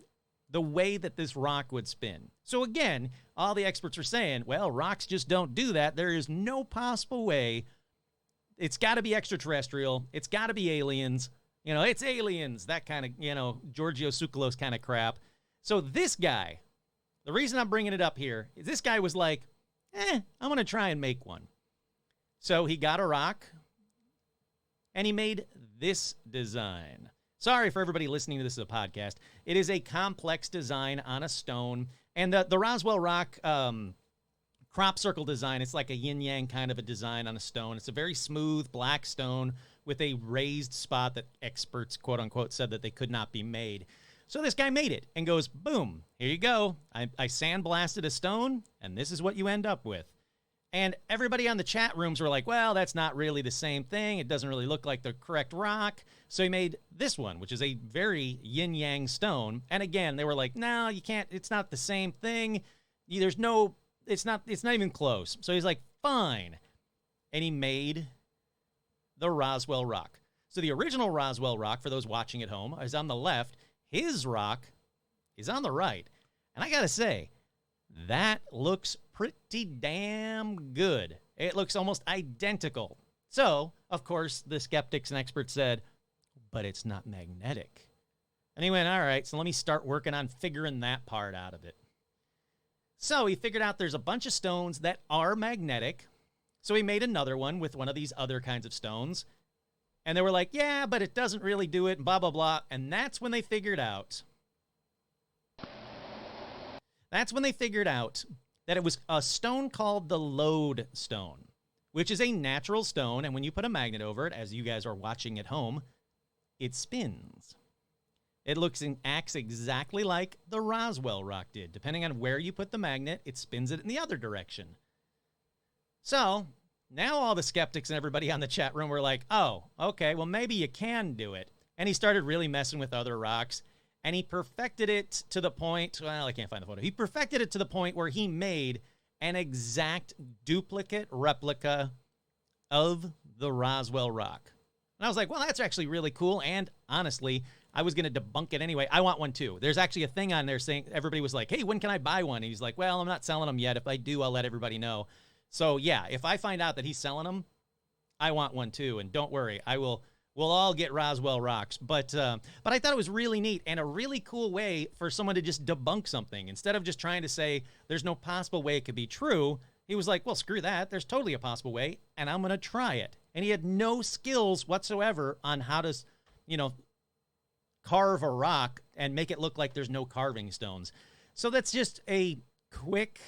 the way that this rock would spin. So again, all the experts are saying, well, rocks just don't do that. There is no possible way. It's got to be extraterrestrial. It's got to be aliens. It's aliens. That kind of, Giorgio Tsoukalos kind of crap. So this guy, the reason I'm bringing it up here is this guy was like, I'm going to try and make one. So he got a rock, and he made this design. Sorry for everybody listening to this as a podcast. It is a complex design on a stone. And the Roswell Rock crop circle design, it's like a yin-yang kind of a design on a stone. It's a very smooth black stone with a raised spot that experts, quote-unquote, said that they could not be made. So this guy made it and goes, boom, here you go. I sandblasted a stone, and this is what you end up with. And everybody on the chat rooms were like, well, that's not really the same thing. It doesn't really look like the correct rock. So he made this one, which is a very yin-yang stone. And again, they were like, no, you can't. It's not the same thing. It's not even close. So he's like, fine. And he made the Roswell Rock. So the original Roswell Rock, for those watching at home, is on the left. His rock is on the right. And I got to say, that looks pretty damn good. It looks almost identical. So, of course, the skeptics and experts said, but it's not magnetic. And he went, all right, so let me start working on figuring that part out of it. So he figured out there's a bunch of stones that are magnetic. So he made another one with one of these other kinds of stones. And they were like, yeah, but it doesn't really do it, and blah, blah, blah. And that's when they figured out that it was a stone called the lodestone, which is a natural stone. And when you put a magnet over it, as you guys are watching at home, it spins. It looks and acts exactly like the Roswell Rock did. Depending on where you put the magnet, it spins it in the other direction. So now all the skeptics and everybody on the chat room were like, oh, okay, well, maybe you can do it. And he started really messing with other rocks. And he perfected it to the point, well, I can't find the photo. He perfected it to the point where he made an exact duplicate replica of the Roswell Rock. And I was like, well, that's actually really cool. And honestly, I was going to debunk it anyway. I want one too. There's actually a thing on there saying, everybody was like, hey, when can I buy one? And he's like, well, I'm not selling them yet. If I do, I'll let everybody know. So yeah, if I find out that he's selling them, I want one too. And don't worry, we'll all get Roswell rocks. But I thought it was really neat and a really cool way for someone to just debunk something. Instead of just trying to say there's no possible way it could be true, he was like, well, screw that. There's totally a possible way, and I'm going to try it. and he had no skills whatsoever on how to, you know, carve a rock and make it look like there's no carving stones. So that's just a quick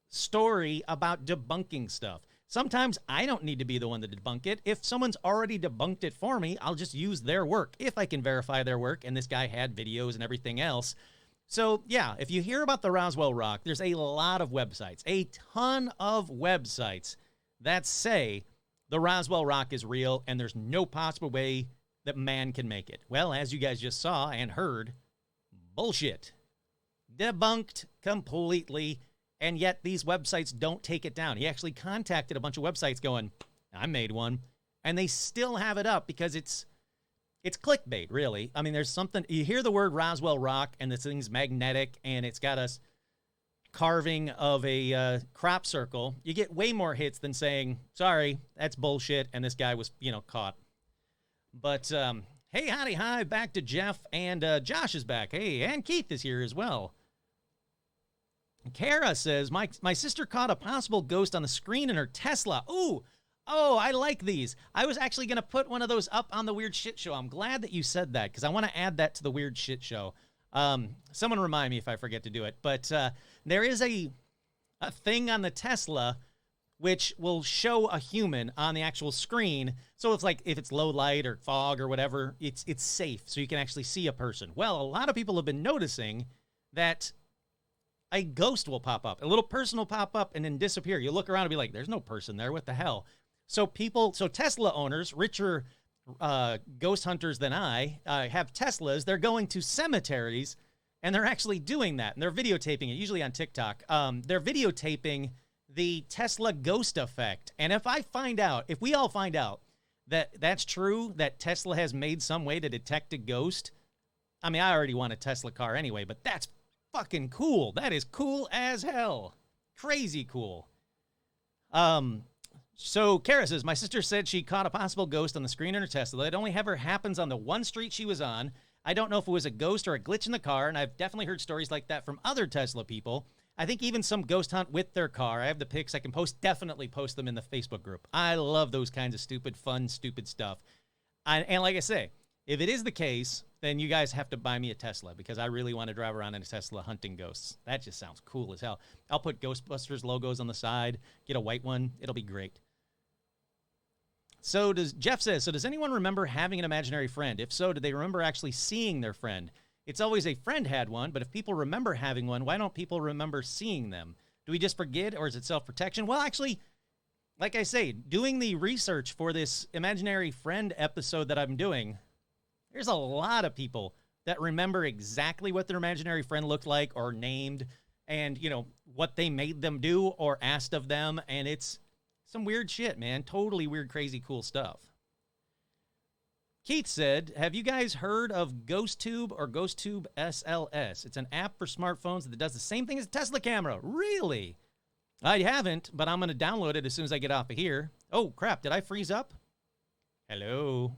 story about debunking stuff. Sometimes I don't need to be the one to debunk it. If someone's already debunked it for me, I'll just use their work if I can verify their work, and this guy had videos and everything else. So, yeah, if you hear about the Roswell Rock, there's a lot of websites, a ton of websites that say the Roswell Rock is real and there's no possible way that man can make it. Well, as you guys just saw and heard, bullshit. Debunked completely. And yet these websites don't take it down. He actually contacted a bunch of websites going, I made one. And they still have it up because it's clickbait, really. I mean, there's something, you hear the word Roswell Rock and this thing's magnetic and it's got a carving of a crop circle. You get way more hits than saying, sorry, that's bullshit. And this guy was, caught. But, hey, howdy, hi, back to Jeff, and Josh is back. Hey, and Keith is here as well. Kara says, my sister caught a possible ghost on the screen in her Tesla. Ooh, oh, I like these. I was actually going to put one of those up on the Weird Shit Show. I'm glad that you said that because I want to add that to the Weird Shit Show. Someone remind me if I forget to do it. But there is a thing on the Tesla which will show a human on the actual screen. So it's like if it's low light or fog or whatever, it's safe so you can actually see a person. Well, a lot of people have been noticing that a ghost will pop up. A little person will pop up and then disappear. You look around and be like, there's no person there. What the hell? So Tesla owners, richer ghost hunters than I, have Teslas. They're going to cemeteries and they're actually doing that. And they're videotaping it, usually on TikTok. They're videotaping the Tesla ghost effect. And if we all find out that that's true, that Tesla has made some way to detect a ghost, I mean, I already want a Tesla car anyway, but that's fucking cool. That is cool as hell. Crazy cool. So Kara says, my sister said she caught a possible ghost on the screen in her Tesla. It only ever happens on the one street she was on. I don't know if it was a ghost or a glitch in the car, and I've definitely heard stories like that from other Tesla people. I think even some ghost hunt with their car. I have the pics I can definitely post them in the Facebook group. I love those kinds of stupid stuff. And like I say, if it is the case, then you guys have to buy me a Tesla because I really want to drive around in a Tesla hunting ghosts. That just sounds cool as hell. I'll put Ghostbusters logos on the side, get a white one. It'll be great. Jeff says, does anyone remember having an imaginary friend? If so, do they remember actually seeing their friend? It's always a friend had one, but if people remember having one, why don't people remember seeing them? Do we just forget, or is it self-protection? Well, actually, like I say, doing the research for this imaginary friend episode that I'm doing, there's a lot of people that remember exactly what their imaginary friend looked like or named and, what they made them do or asked of them. And it's some weird shit, man. Totally weird, crazy, cool stuff. Keith said, have you guys heard of GhostTube or GhostTube SLS? It's an app for smartphones that does the same thing as a Tesla camera. Really? I haven't, but I'm going to download it as soon as I get off of here. Oh, crap. Did I freeze up? Hello?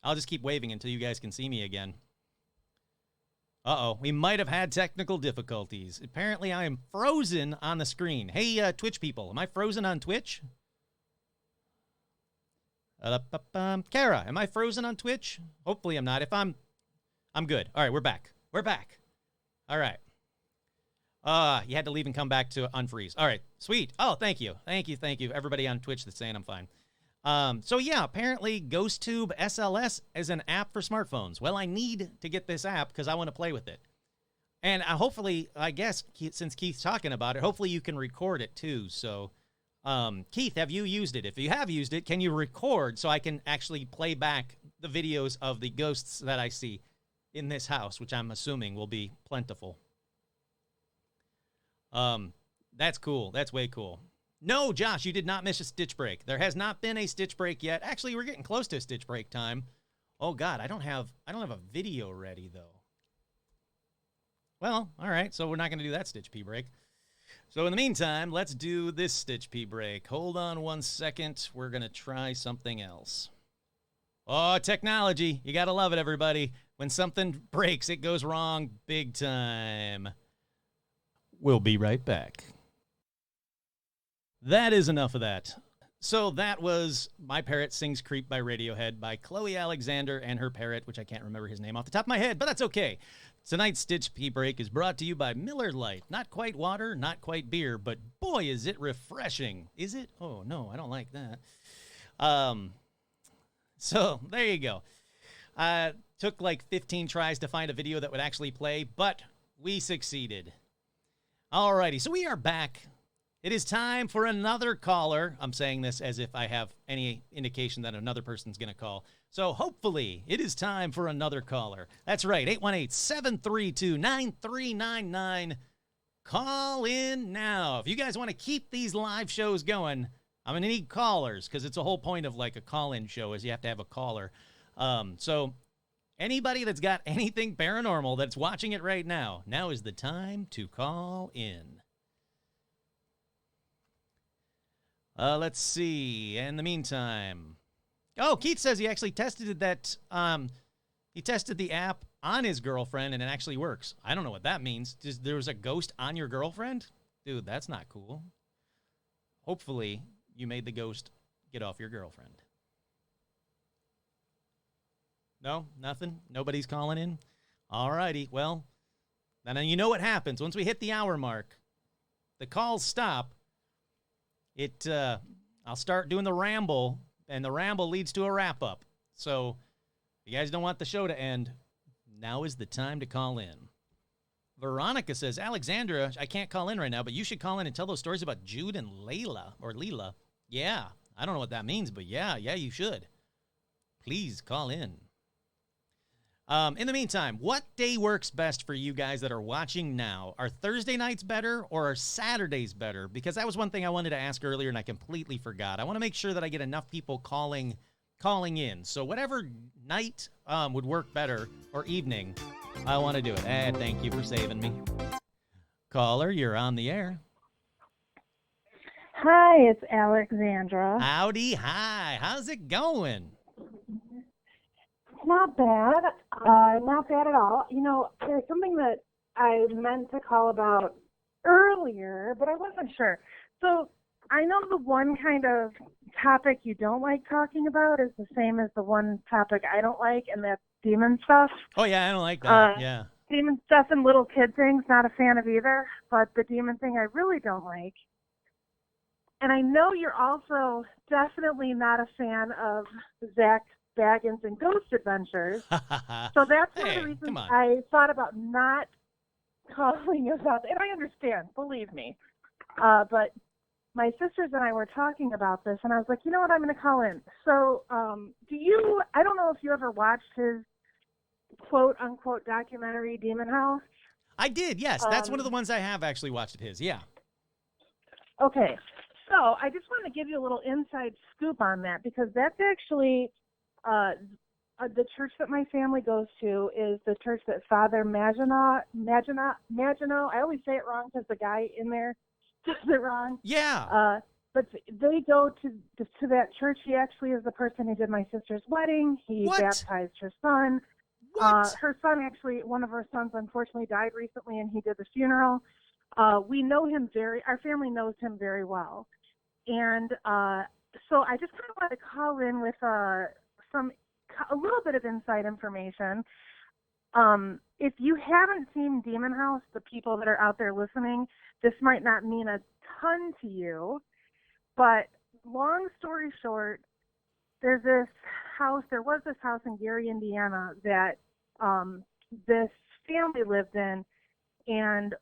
I'll just keep waving until you guys can see me again. Uh-oh. We might have had technical difficulties. Apparently, I am frozen on the screen. Hey, Twitch people. Am I frozen on Twitch? Kara, am I frozen on Twitch? Hopefully I'm not. If I'm good. All right, we're back. All right. You had to leave and come back to unfreeze. All right, sweet. Oh, thank you. Everybody on Twitch that's saying I'm fine. So yeah, apparently GhostTube SLS is an app for smartphones. Well, I need to get this app because I want to play with it. And hopefully, I guess, since Keith's talking about it, hopefully you can record it too. So, Keith, have you used it? If you have used it, can you record so I can actually play back the videos of the ghosts that I see in this house, which I'm assuming will be plentiful? That's cool. That's way cool. No, Josh, you did not miss a stitch break. There has not been a stitch break yet. Actually, we're getting close to a stitch break time. Oh God, I don't have a video ready though. Well, all right, so we're not going to do that stitch P break. So in the meantime, let's do this stitch P break. Hold on 1 second. We're going to try something else. Oh, technology. You got to love it, everybody. When something breaks, it goes wrong big time. We'll be right back. That is enough of that. So that was My Parrot Sings Creep by Radiohead by Chloe Alexander and her parrot, which I can't remember his name off the top of my head, but that's okay. Tonight's Stitch Pee Break is brought to you by Miller Lite. Not quite water, not quite beer, but boy, is it refreshing. Is it? Oh, no, I don't like that. So there you go. Took like 15 tries to find a video that would actually play, but we succeeded. Alrighty, so we are back. It is time for another caller. I'm saying this as if I have any indication that another person's going to call. So hopefully it is time for another caller. That's right, 818-732-9399. Call in now. If you guys want to keep these live shows going, I'm going to need callers because it's a whole point of like a call-in show is you have to have a caller. So anybody that's got anything paranormal that's watching it right now, now is the time to call in. Let's see. In the meantime, Keith says he actually tested that. He tested the app on his girlfriend, and it actually works. I don't know what that means. There was a ghost on your girlfriend? Dude, that's not cool. Hopefully, you made the ghost get off your girlfriend. No? Nothing? Nobody's calling in? All righty. Well, then you know what happens. Once we hit the hour mark, the calls stop. I'll start doing the ramble, and the ramble leads to a wrap-up. So, if you guys don't want the show to end, now is the time to call in. Veronica says, Alexandra, I can't call in right now, but you should call in and tell those stories about Jude and Leela. Yeah, I don't know what that means, but yeah, you should. Please call in. In the meantime, what day works best for you guys that are watching now? Are Thursday nights better or are Saturdays better? Because that was one thing I wanted to ask earlier and I completely forgot. I want to make sure that I get enough people calling in. So whatever night would work better or evening, I want to do it. Thank you for saving me. Caller, you're on the air. Hi, it's Alexandra. Howdy, hi. How's it going? Not bad. Not bad at all. You know, there's something that I meant to call about earlier, but I wasn't sure. So I know the one kind of topic you don't like talking about is the same as the one topic I don't like, and that's demon stuff. Oh, yeah, I don't like that. Yeah. Demon stuff and little kid things, not a fan of either. But the demon thing I really don't like. And I know you're also definitely not a fan of Zach Baggins and Ghost Adventures. So that's one of the reasons I thought about not calling about it. And I understand, believe me. But my sisters and I were talking about this, and I was like, you know what, I'm going to call in. So I don't know if you ever watched his quote-unquote documentary, Demon House. I did, yes. That's one of the ones I have actually watched of his, yeah. Okay. So I just want to give you a little inside scoop on that, because that's actually the church that my family goes to is the church that Father Maginot, I always say it wrong because the guy in there says it wrong. Yeah. But they go to that church. He actually is the person who did my sister's wedding. He baptized her son. Her son, actually, one of her sons unfortunately died recently, and he did the funeral. We know him our family knows him very well. And so I just kind of wanted to call in with a little bit of inside information. If you haven't seen Demon House, the people that are out there listening, this might not mean a ton to you, but long story short, there was this house in Gary, Indiana that this family lived in, and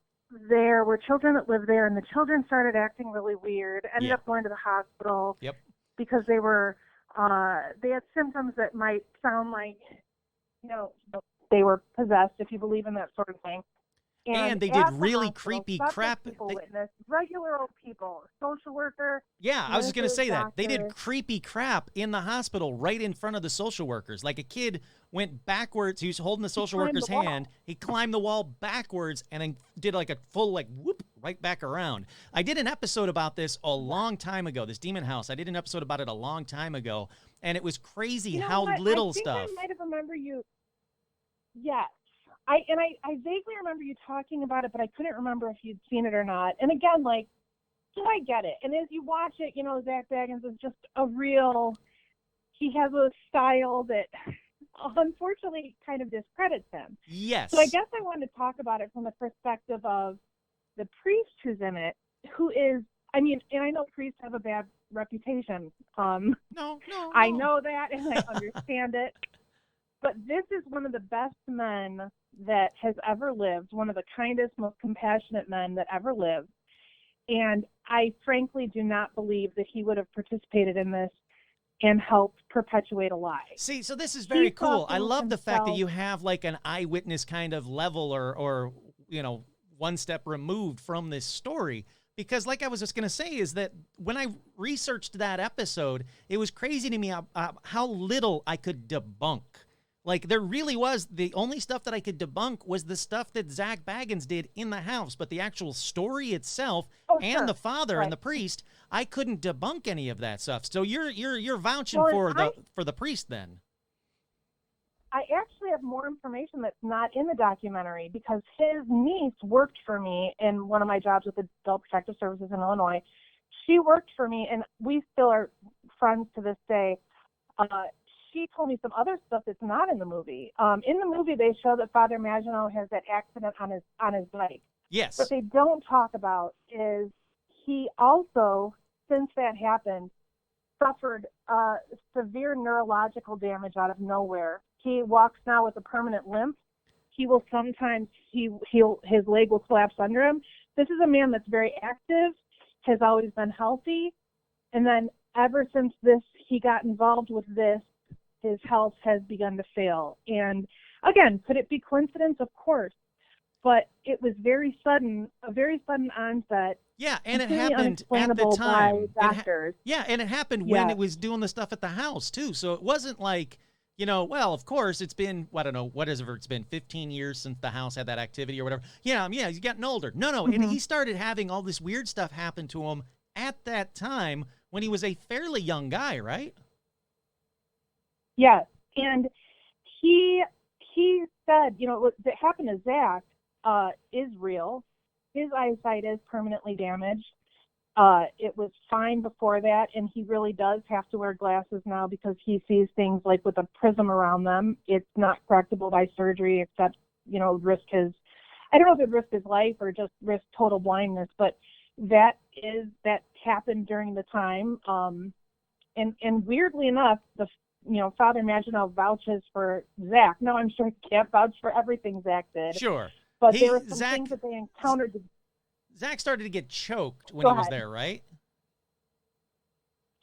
there were children that lived there, and the children started acting really weird, ended up going to the hospital because they had symptoms that might sound like, they were possessed, if you believe in that sort of thing. And they did really creepy crap. Regular old people, social worker. Yeah, I was just going to say that. They did creepy crap in the hospital right in front of the social workers. Like a kid went backwards. He was holding the social worker's hand. He climbed the wall backwards and then did like a full whoop right back around. I did an episode about this a long time ago, this Demon House. I did an episode about it a long time ago, and it was crazy how little stuff. I might have remember you. Yes. I vaguely remember you talking about it, but I couldn't remember if you'd seen it or not. And again, So I get it. And as you watch it, you know, Zach Baggins is just he has a style that unfortunately kind of discredits him. Yes. So I guess I wanted to talk about it from the perspective of the priest who's in it, who is, I mean, and I know priests have a bad reputation. No. I know that, and I understand it. But this is one of the best men that has ever lived, one of the kindest, most compassionate men that ever lived. And I frankly do not believe that he would have participated in this and helped perpetuate a lie. See, so this is very cool. I love the fact that you have like an eyewitness kind of level or you know, one step removed from this story. Because like I was just going to say is that when I researched that episode, it was crazy to me how little I could debunk. Like, there really was, the only stuff that I could debunk was the stuff that Zach Baggins did in the house, but the actual story itself and the father and the priest, I couldn't debunk any of that stuff. So you're vouching for the priest then. I actually have more information that's not in the documentary because his niece worked for me in one of my jobs with the Adult Protective Services in Illinois. She worked for me, and we still are friends to this day. She told me some other stuff that's not in the movie. In the movie, they show that Father Maginot has that accident on his bike. Yes. What they don't talk about is he also, since that happened, suffered severe neurological damage out of nowhere. He walks now with a permanent limp. He will sometimes, his leg will collapse under him. This is a man that's very active, has always been healthy, and then ever since he got involved with this, his health has begun to fail. And again, could it be coincidence? Of course. But it was a very sudden onset. Yeah, and it happened at the time. By doctors. And it happened when it was doing the stuff at the house, too. So it wasn't like, you know, well, of course, it's been, I don't know, it's been 15 years since the house had that activity or whatever. Yeah, he's getting older. No, and he started having all this weird stuff happen to him at that time when he was a fairly young guy, right? Yes, and he said, you know, what happened to Zach is real. His eyesight is permanently damaged. It was fine before that, and he really does have to wear glasses now because he sees things like with a prism around them. It's not correctable by surgery except, you know, I don't know if it risk his life or just risk total blindness, but that happened during the time. And weirdly enough, Father Maginot vouches for Zach. No, I'm sure he can't vouch for everything Zach did. Sure. But there were some things that they encountered. Zach started to get choked when he was there, right?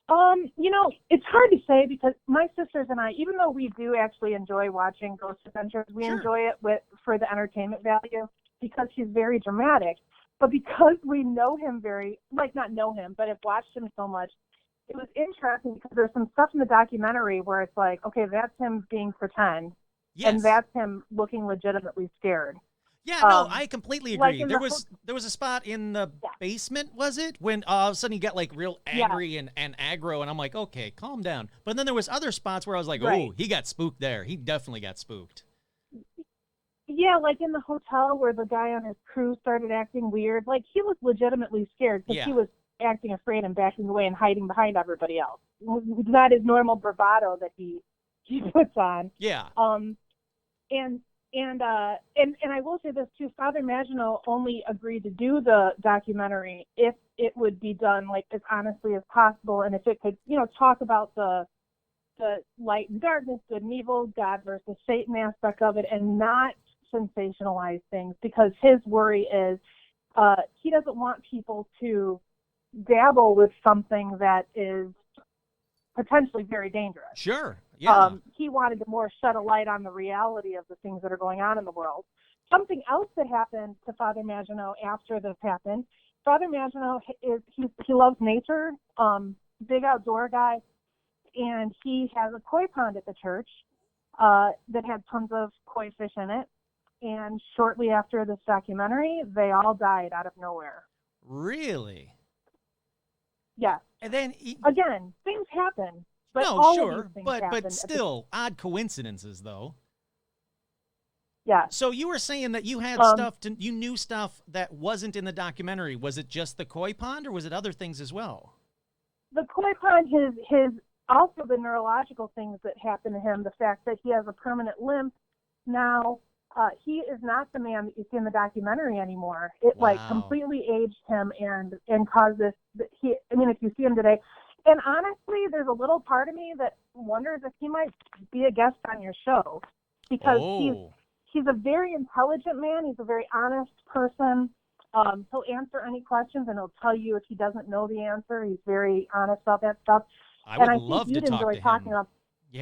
You know, it's hard to say because my sisters and I, even though we do actually enjoy watching Ghost Adventures, we enjoy it for the entertainment value because he's very dramatic. But because we know him not know him, but have watched him so much, it was interesting because there's some stuff in the documentary where it's like, okay, that's him being pretend. Yes. And that's him looking legitimately scared. Yeah, no, I completely agree. There was a spot in the basement, was it? When all of a sudden he got like real angry and aggro, and I'm like, okay, calm down. But then there was other spots where I was like, oh, he got spooked there. He definitely got spooked. Yeah, like in the hotel where the guy on his crew started acting weird. Like he was legitimately scared because he was acting afraid and backing away and hiding behind everybody else. It's not his normal bravado that he puts on. Yeah. And I will say this too, Father Maginot only agreed to do the documentary if it would be done like as honestly as possible and if it could, you know, talk about the light and darkness, good and evil, God versus Satan aspect of it and not sensationalize things because his worry is he doesn't want people to dabble with something that is potentially very dangerous. Sure. Yeah. He wanted to more shed a light on the reality of the things that are going on in the world. Something else that happened to Father Maginot after this happened, Father Maginot he loves nature, big outdoor guy, and he has a koi pond at the church that had tons of koi fish in it. And shortly after this documentary, they all died out of nowhere. Really? Yeah. And then again, things happen. But no, all sure, of these things but still odd coincidences, though. Yeah. So you were saying that you had you knew stuff that wasn't in the documentary. Was it just the koi pond, or was it other things as well? The koi pond, his also the neurological things that happen to him, the fact that he has a permanent limp now. He is not the man that you see in the documentary anymore. It like completely aged him and caused this. If you see him today, and honestly, there's a little part of me that wonders if he might be a guest on your show, because he's a very intelligent man. He's a very honest person. He'll answer any questions, and he'll tell you if he doesn't know the answer. He's very honest about that stuff. I would love to talk to him.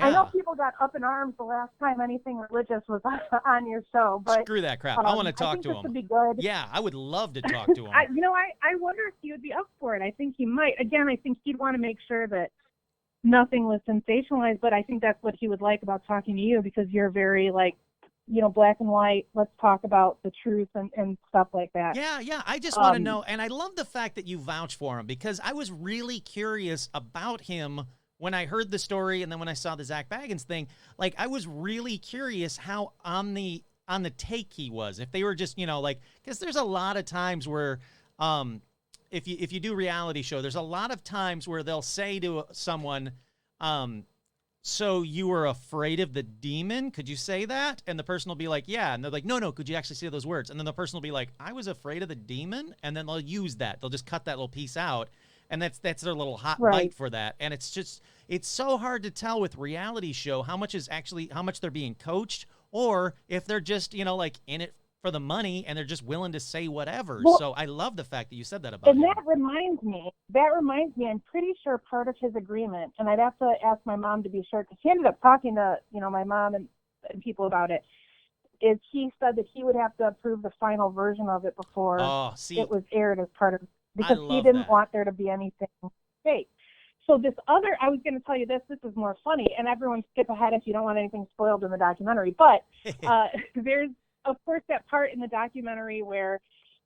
I know people got up in arms the last time anything religious was on your show, but screw that crap. I want to talk to him. I think this would be good. Yeah, I would love to talk to him. I wonder if he would be up for it. I think he might. Again, I think he'd want to make sure that nothing was sensationalized, but I think that's what he would like about talking to you, because you're very black and white. Let's talk about the truth and stuff like that. Yeah. I just want to know, and I love the fact that you vouch for him, because I was really curious about him when I heard the story, and then when I saw the Zach Baggins thing. Like, I was really curious how on the take he was. If they were just, because there's a lot of times where, if you do reality show, there's a lot of times where they'll say to someone, so you were afraid of the demon? Could you say that? And the person will be like, yeah. And they're like, no, could you actually say those words? And then the person will be like, I was afraid of the demon? And then they'll use that. They'll just cut that little piece out. And that's their little hot bite for that. And it's so hard to tell with reality show how much they're being coached, or if they're just, in it for the money and they're just willing to say whatever. Well, so I love the fact that you said that about him. And that reminds me, I'm pretty sure part of his agreement, and I'd have to ask my mom to be sure, because he ended up talking to, my mom and people about it, is he said that he would have to approve the final version of it before it was aired as part of, because he didn't want there to be anything fake. So I was going to tell you this is more funny, and everyone skip ahead if you don't want anything spoiled in the documentary, but there's, of course, that part in the documentary where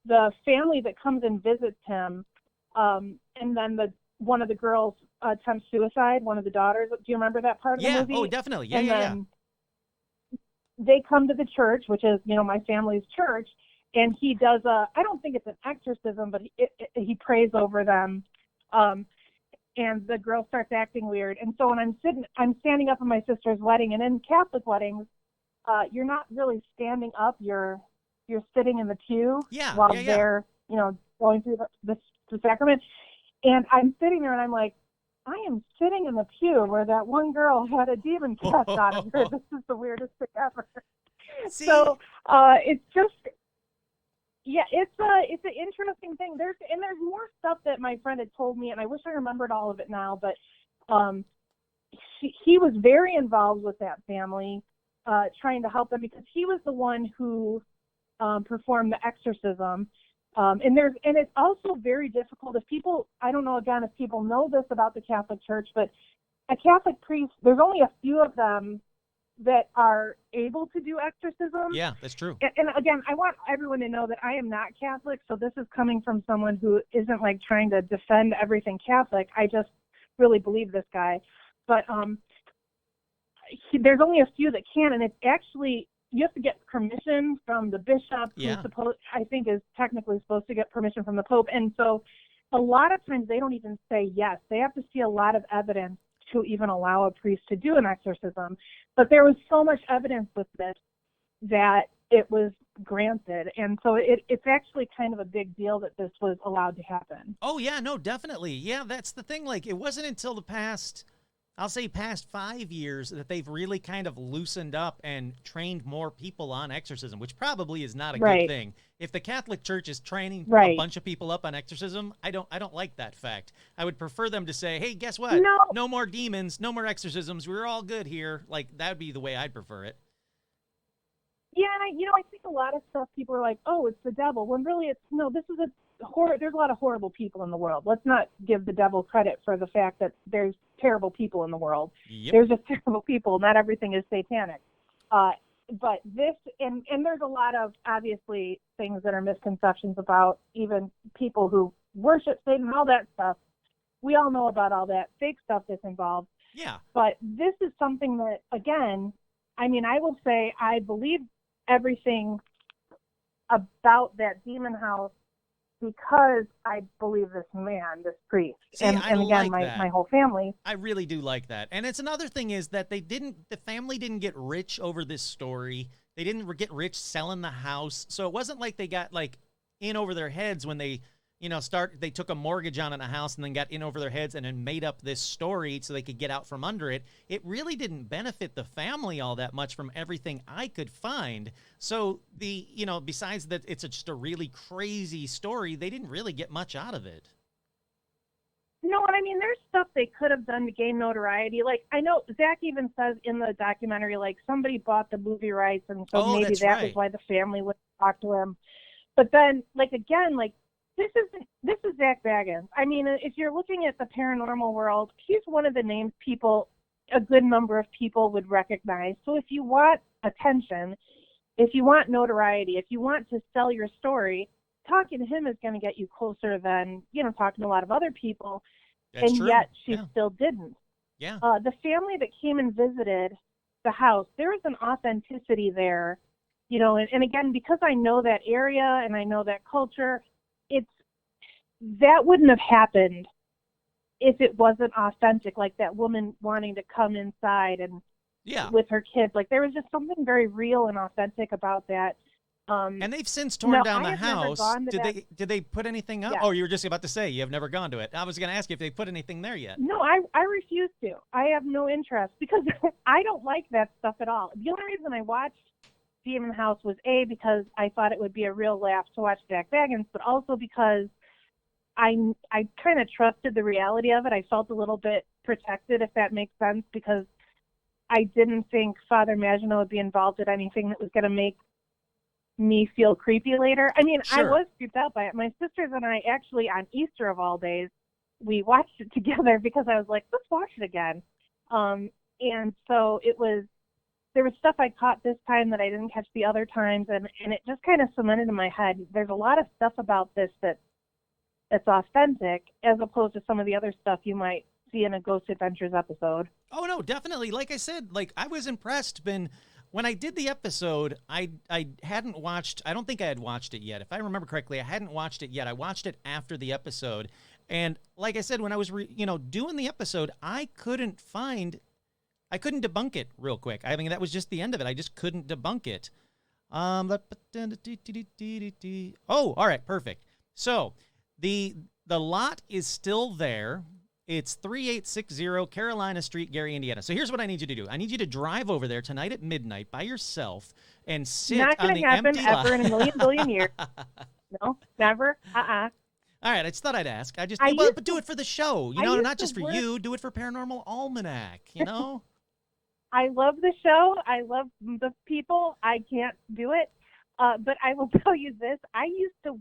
the family that comes and visits him, and then one of the girls attempts suicide, one of the daughters. Do you remember that part of the movie? Oh, definitely. Yeah, and they come to the church, which is, my family's church, and he does I don't think it's an exorcism, but he prays over them, and the girl starts acting weird. And so when I'm standing up at my sister's wedding, and in Catholic weddings, you're not really standing up, you're sitting in the pew while they're, going through the sacrament. And I'm sitting there and I'm like, I am sitting in the pew where that one girl had a demon cast out of her. This is the weirdest thing ever. See? So it's just, it's an interesting thing. There's more stuff that my friend had told me, and I wish I remembered all of it now, but he was very involved with that family, trying to help them, because he was the one who performed the exorcism. And it's also very difficult if people, I don't know, again, if people know this about the Catholic Church, but a Catholic priest, there's only a few of them that are able to do exorcism. Yeah, that's true. And again, I want everyone to know that I am not Catholic, so this is coming from someone who isn't like trying to defend everything Catholic. I just really believe this guy. But there's only a few that can, and it's actually, you have to get permission from the bishop, who I think is technically supposed to get permission from the Pope. And so a lot of times they don't even say yes. They have to see a lot of evidence to even allow a priest to do an exorcism. But there was so much evidence with this that it was granted. And so it's actually kind of a big deal that this was allowed to happen. Oh, yeah, no, definitely. Yeah, that's the thing. Like, it wasn't until the past 5 years that they've really kind of loosened up and trained more people on exorcism, which probably is not a good thing. If the Catholic Church is training a bunch of people up on exorcism, I don't like that fact. I would prefer them to say, hey, guess what? No more demons, no more exorcisms. We're all good here. Like, that would be the way I'd prefer it. Yeah, and I think a lot of stuff people are like, oh, it's the devil. When really there's a lot of horrible people in the world. Let's not give the devil credit for the fact that there's terrible people in the world. Yep. There's just terrible people. Not everything is satanic. But this, and there's a lot of, obviously, things that are misconceptions about even people who worship Satan and all that stuff. We all know about all that fake stuff that's involved. Yeah. But this is something that, again, I will say I believe everything about that demon house because I believe this man, this priest. See, and I again, like that. my whole family. I really do like that. And it's another thing is that the family didn't get rich over this story. They didn't get rich selling the house. So it wasn't like they got like in over their heads when they, they took a mortgage on a house and then got in over their heads and then made up this story so they could get out from under it. It really didn't benefit the family all that much from everything I could find. So besides that it's just a really crazy story, they didn't really get much out of it. No, and I mean, there's stuff they could have done to gain notoriety. Like, I know Zach even says in the documentary, like, somebody bought the movie rights, and so maybe that was why the family would talk to him. But then, like, again, like, this is Zach Baggins. I mean, if you're looking at the paranormal world, he's one of the names a good number of people would recognize. So if you want attention, if you want notoriety, if you want to sell your story, talking to him is going to get you closer than, talking to a lot of other people. That's and true. Yet she still didn't. Yeah. The family that came and visited the house, there was an authenticity there, and again, because I know that area and I know that culture, that wouldn't have happened if it wasn't authentic, like that woman wanting to come inside and with her kids. Like, there was just something very real and authentic about that. And they've since torn down the house. Did they put anything up? Yeah. Oh, you were just about to say you have never gone to it. I was going to ask you if they put anything there yet. No, I refuse to. I have no interest because I don't like that stuff at all. The only reason I watched Demon House was because I thought it would be a real laugh to watch Zach Baggins, but also because I kind of trusted the reality of it. I felt a little bit protected, if that makes sense, because I didn't think Father Maginot would be involved in anything that was going to make me feel creepy later. I mean, Sure. I was creeped out by it. My sisters and I actually, on Easter of all days, we watched it together because I was like, let's watch it again. And so there was stuff I caught this time that I didn't catch the other times, and it just kind of cemented in my head. There's a lot of stuff about this that's authentic as opposed to some of the other stuff you might see in a Ghost Adventures episode. Oh, no, definitely. Like I said, I was impressed when I did the episode, I hadn't watched, I don't think I had watched it yet. If I remember correctly, I hadn't watched it yet. I watched it after the episode. And like I said, when I was, doing the episode, I couldn't debunk it real quick. I mean, that was just the end of it. I just couldn't debunk it. Oh, all right, perfect. So the lot is still there. It's 3860 Carolina Street, Gary, Indiana. So here's what I need you to do. I need you to drive over there tonight at midnight by yourself and sit on the empty lot. Not going to happen ever in a million billion years. No, never. All right, I just thought I'd ask. But do it for the show, not just for you. Do it for Paranormal Almanac, I love the show. I love the people. I can't do it. But I will tell you this. I used to,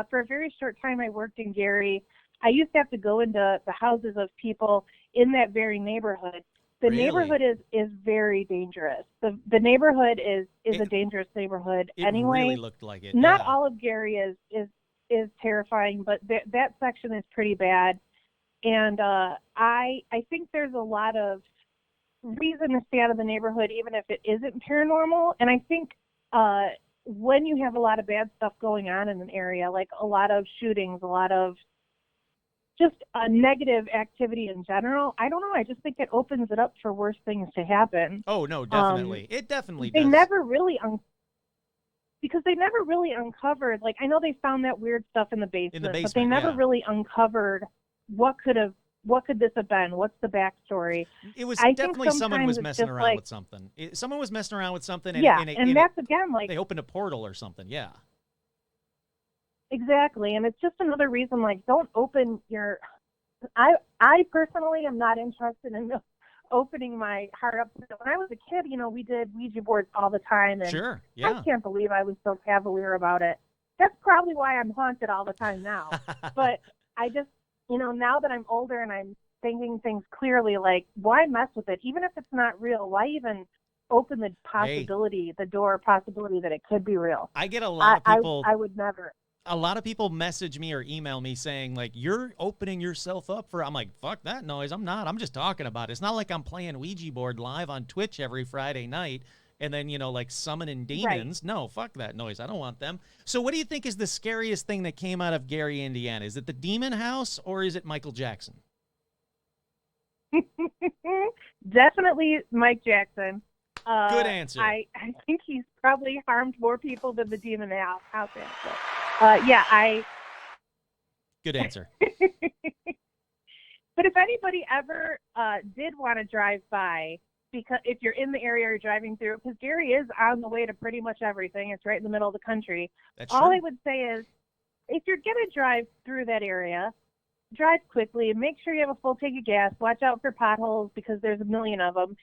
for a very short time, I worked in Gary. I used to have to go into the houses of people in that very neighborhood. The neighborhood is very dangerous. The neighborhood is a dangerous neighborhood anyway. It really looked like it. Not all of Gary is terrifying, but that section is pretty bad. And I think there's a lot of reason to stay out of the neighborhood, even if it isn't paranormal. And I think when you have a lot of bad stuff going on in an area, like a lot of shootings, a lot of just a negative activity in general, I don't know. I just think it opens it up for worse things to happen. Oh, no, definitely. It definitely does. Because they never really uncovered, like, I know they found that weird stuff in the basement, but they never really uncovered what could this have been? What's the backstory? It was definitely someone was messing around with something. Someone was messing around with something. And that's, again, like... They opened a portal or something, yeah. Exactly, and it's just another reason, like, don't open your... I personally am not interested in opening my heart up. When I was a kid, we did Ouija boards all the time, and sure, yeah. I can't believe I was so cavalier about it. That's probably why I'm haunted all the time now. But I just, now that I'm older and I'm thinking things clearly, like, why mess with it? Even if it's not real, why even open the possibility, the door possibility that it could be real? I get a lot of people... I would never... A lot of people message me or email me saying, like, you're opening yourself up for... I'm like, fuck that noise. I'm not. I'm just talking about it. It's not like I'm playing Ouija board live on Twitch every Friday night and then, like summoning demons. Right. No, fuck that noise. I don't want them. So what do you think is the scariest thing that came out of Gary, Indiana? Is it the demon house or is it Michael Jackson? Definitely Mike Jackson. Good answer. I think he's probably harmed more people than the demon house there. Good answer. But if anybody ever did want to drive by, because if you're in the area or driving through, because Gary is on the way to pretty much everything, it's right in the middle of the country. That's all true. I would say is, if you're going to drive through that area, drive quickly, make sure you have a full tank of gas, watch out for potholes because there's a million of them,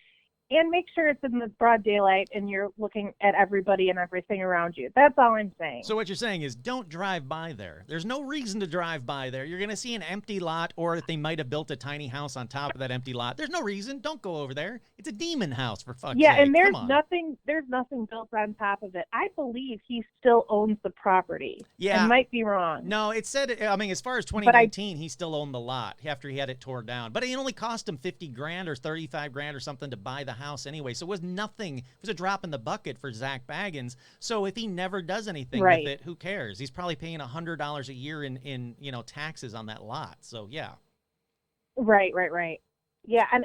and make sure it's in the broad daylight and you're looking at everybody and everything around you. That's all I'm saying. So what you're saying is don't drive by there. There's no reason to drive by there. You're going to see an empty lot, or if they might have built a tiny house on top of that empty lot. There's no reason. Don't go over there. It's a demon house, for fuck's sake. Yeah, and there's nothing built on top of it. I believe he still owns the property. Yeah. I might be wrong. No, it said, as far as 2019, he still owned the lot after he had it torn down. But it only cost him $50,000 or $35,000 or something to buy the house anyway. So it was nothing. It was a drop in the bucket for Zach Baggins. So if he never does anything with it, who cares? He's probably paying $100 a year in taxes on that lot. So yeah. Right. Yeah, and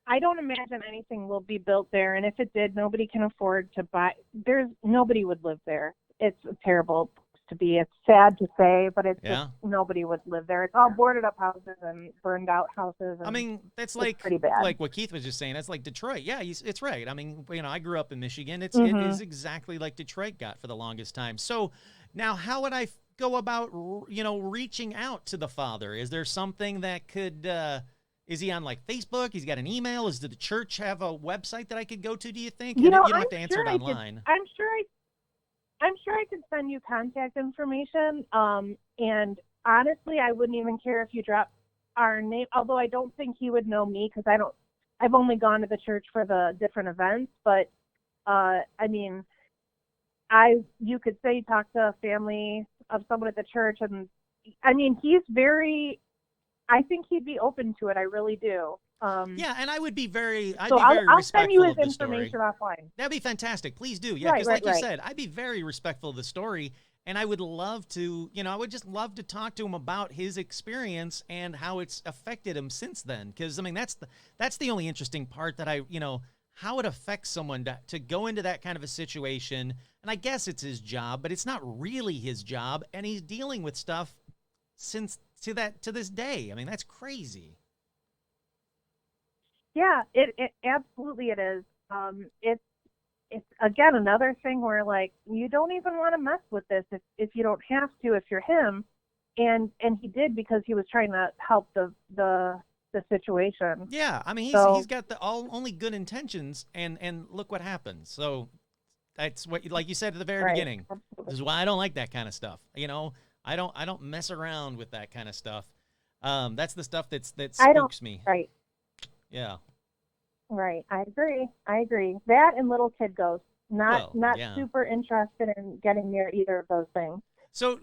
I don't imagine anything will be built there, and if it did, nobody can afford to buy. Nobody would live there. It's a terrible place to be. It's sad to say, but it's just nobody would live there. It's all boarded up houses and burned out houses. And that's like pretty bad. Like what Keith was just saying. That's like Detroit. Yeah, it's right. I grew up in Michigan. It is exactly like Detroit got for the longest time. So now, how would I go about reaching out to the father? Is there something that could? Is he on like Facebook? He's got an email. Does the church have a website that I could go to? Do you think? You don't have to answer it online. I'm sure I could send you contact information. And honestly, I wouldn't even care if you dropped our name. Although I don't think he would know me because I've only gone to the church for the different events. But you could say talk to a family of someone at the church, and I think he'd be open to it. I really do. And I would be very, I'll send you his information offline. That'd be fantastic. Please do. Yeah, because you said, I'd be very respectful of the story, and I would love to, I would just love to talk to him about his experience and how it's affected him since then. Because, that's the only interesting part that how it affects someone to go into that kind of a situation. And I guess it's his job, but it's not really his job, and he's dealing with stuff to this day. That's crazy. Yeah, it absolutely it is. It's again another thing where you don't even want to mess with this if you don't have to if you're him, and he did because he was trying to help the situation. Yeah, he's got only good intentions, and look what happens. So that's what, like you said at the very beginning. Absolutely. This is why I don't like that kind of stuff. I don't mess around with that kind of stuff. That's the stuff that spooks me. Right. Yeah. Right. I agree. That and little kid ghosts. Not super interested in getting near either of those things.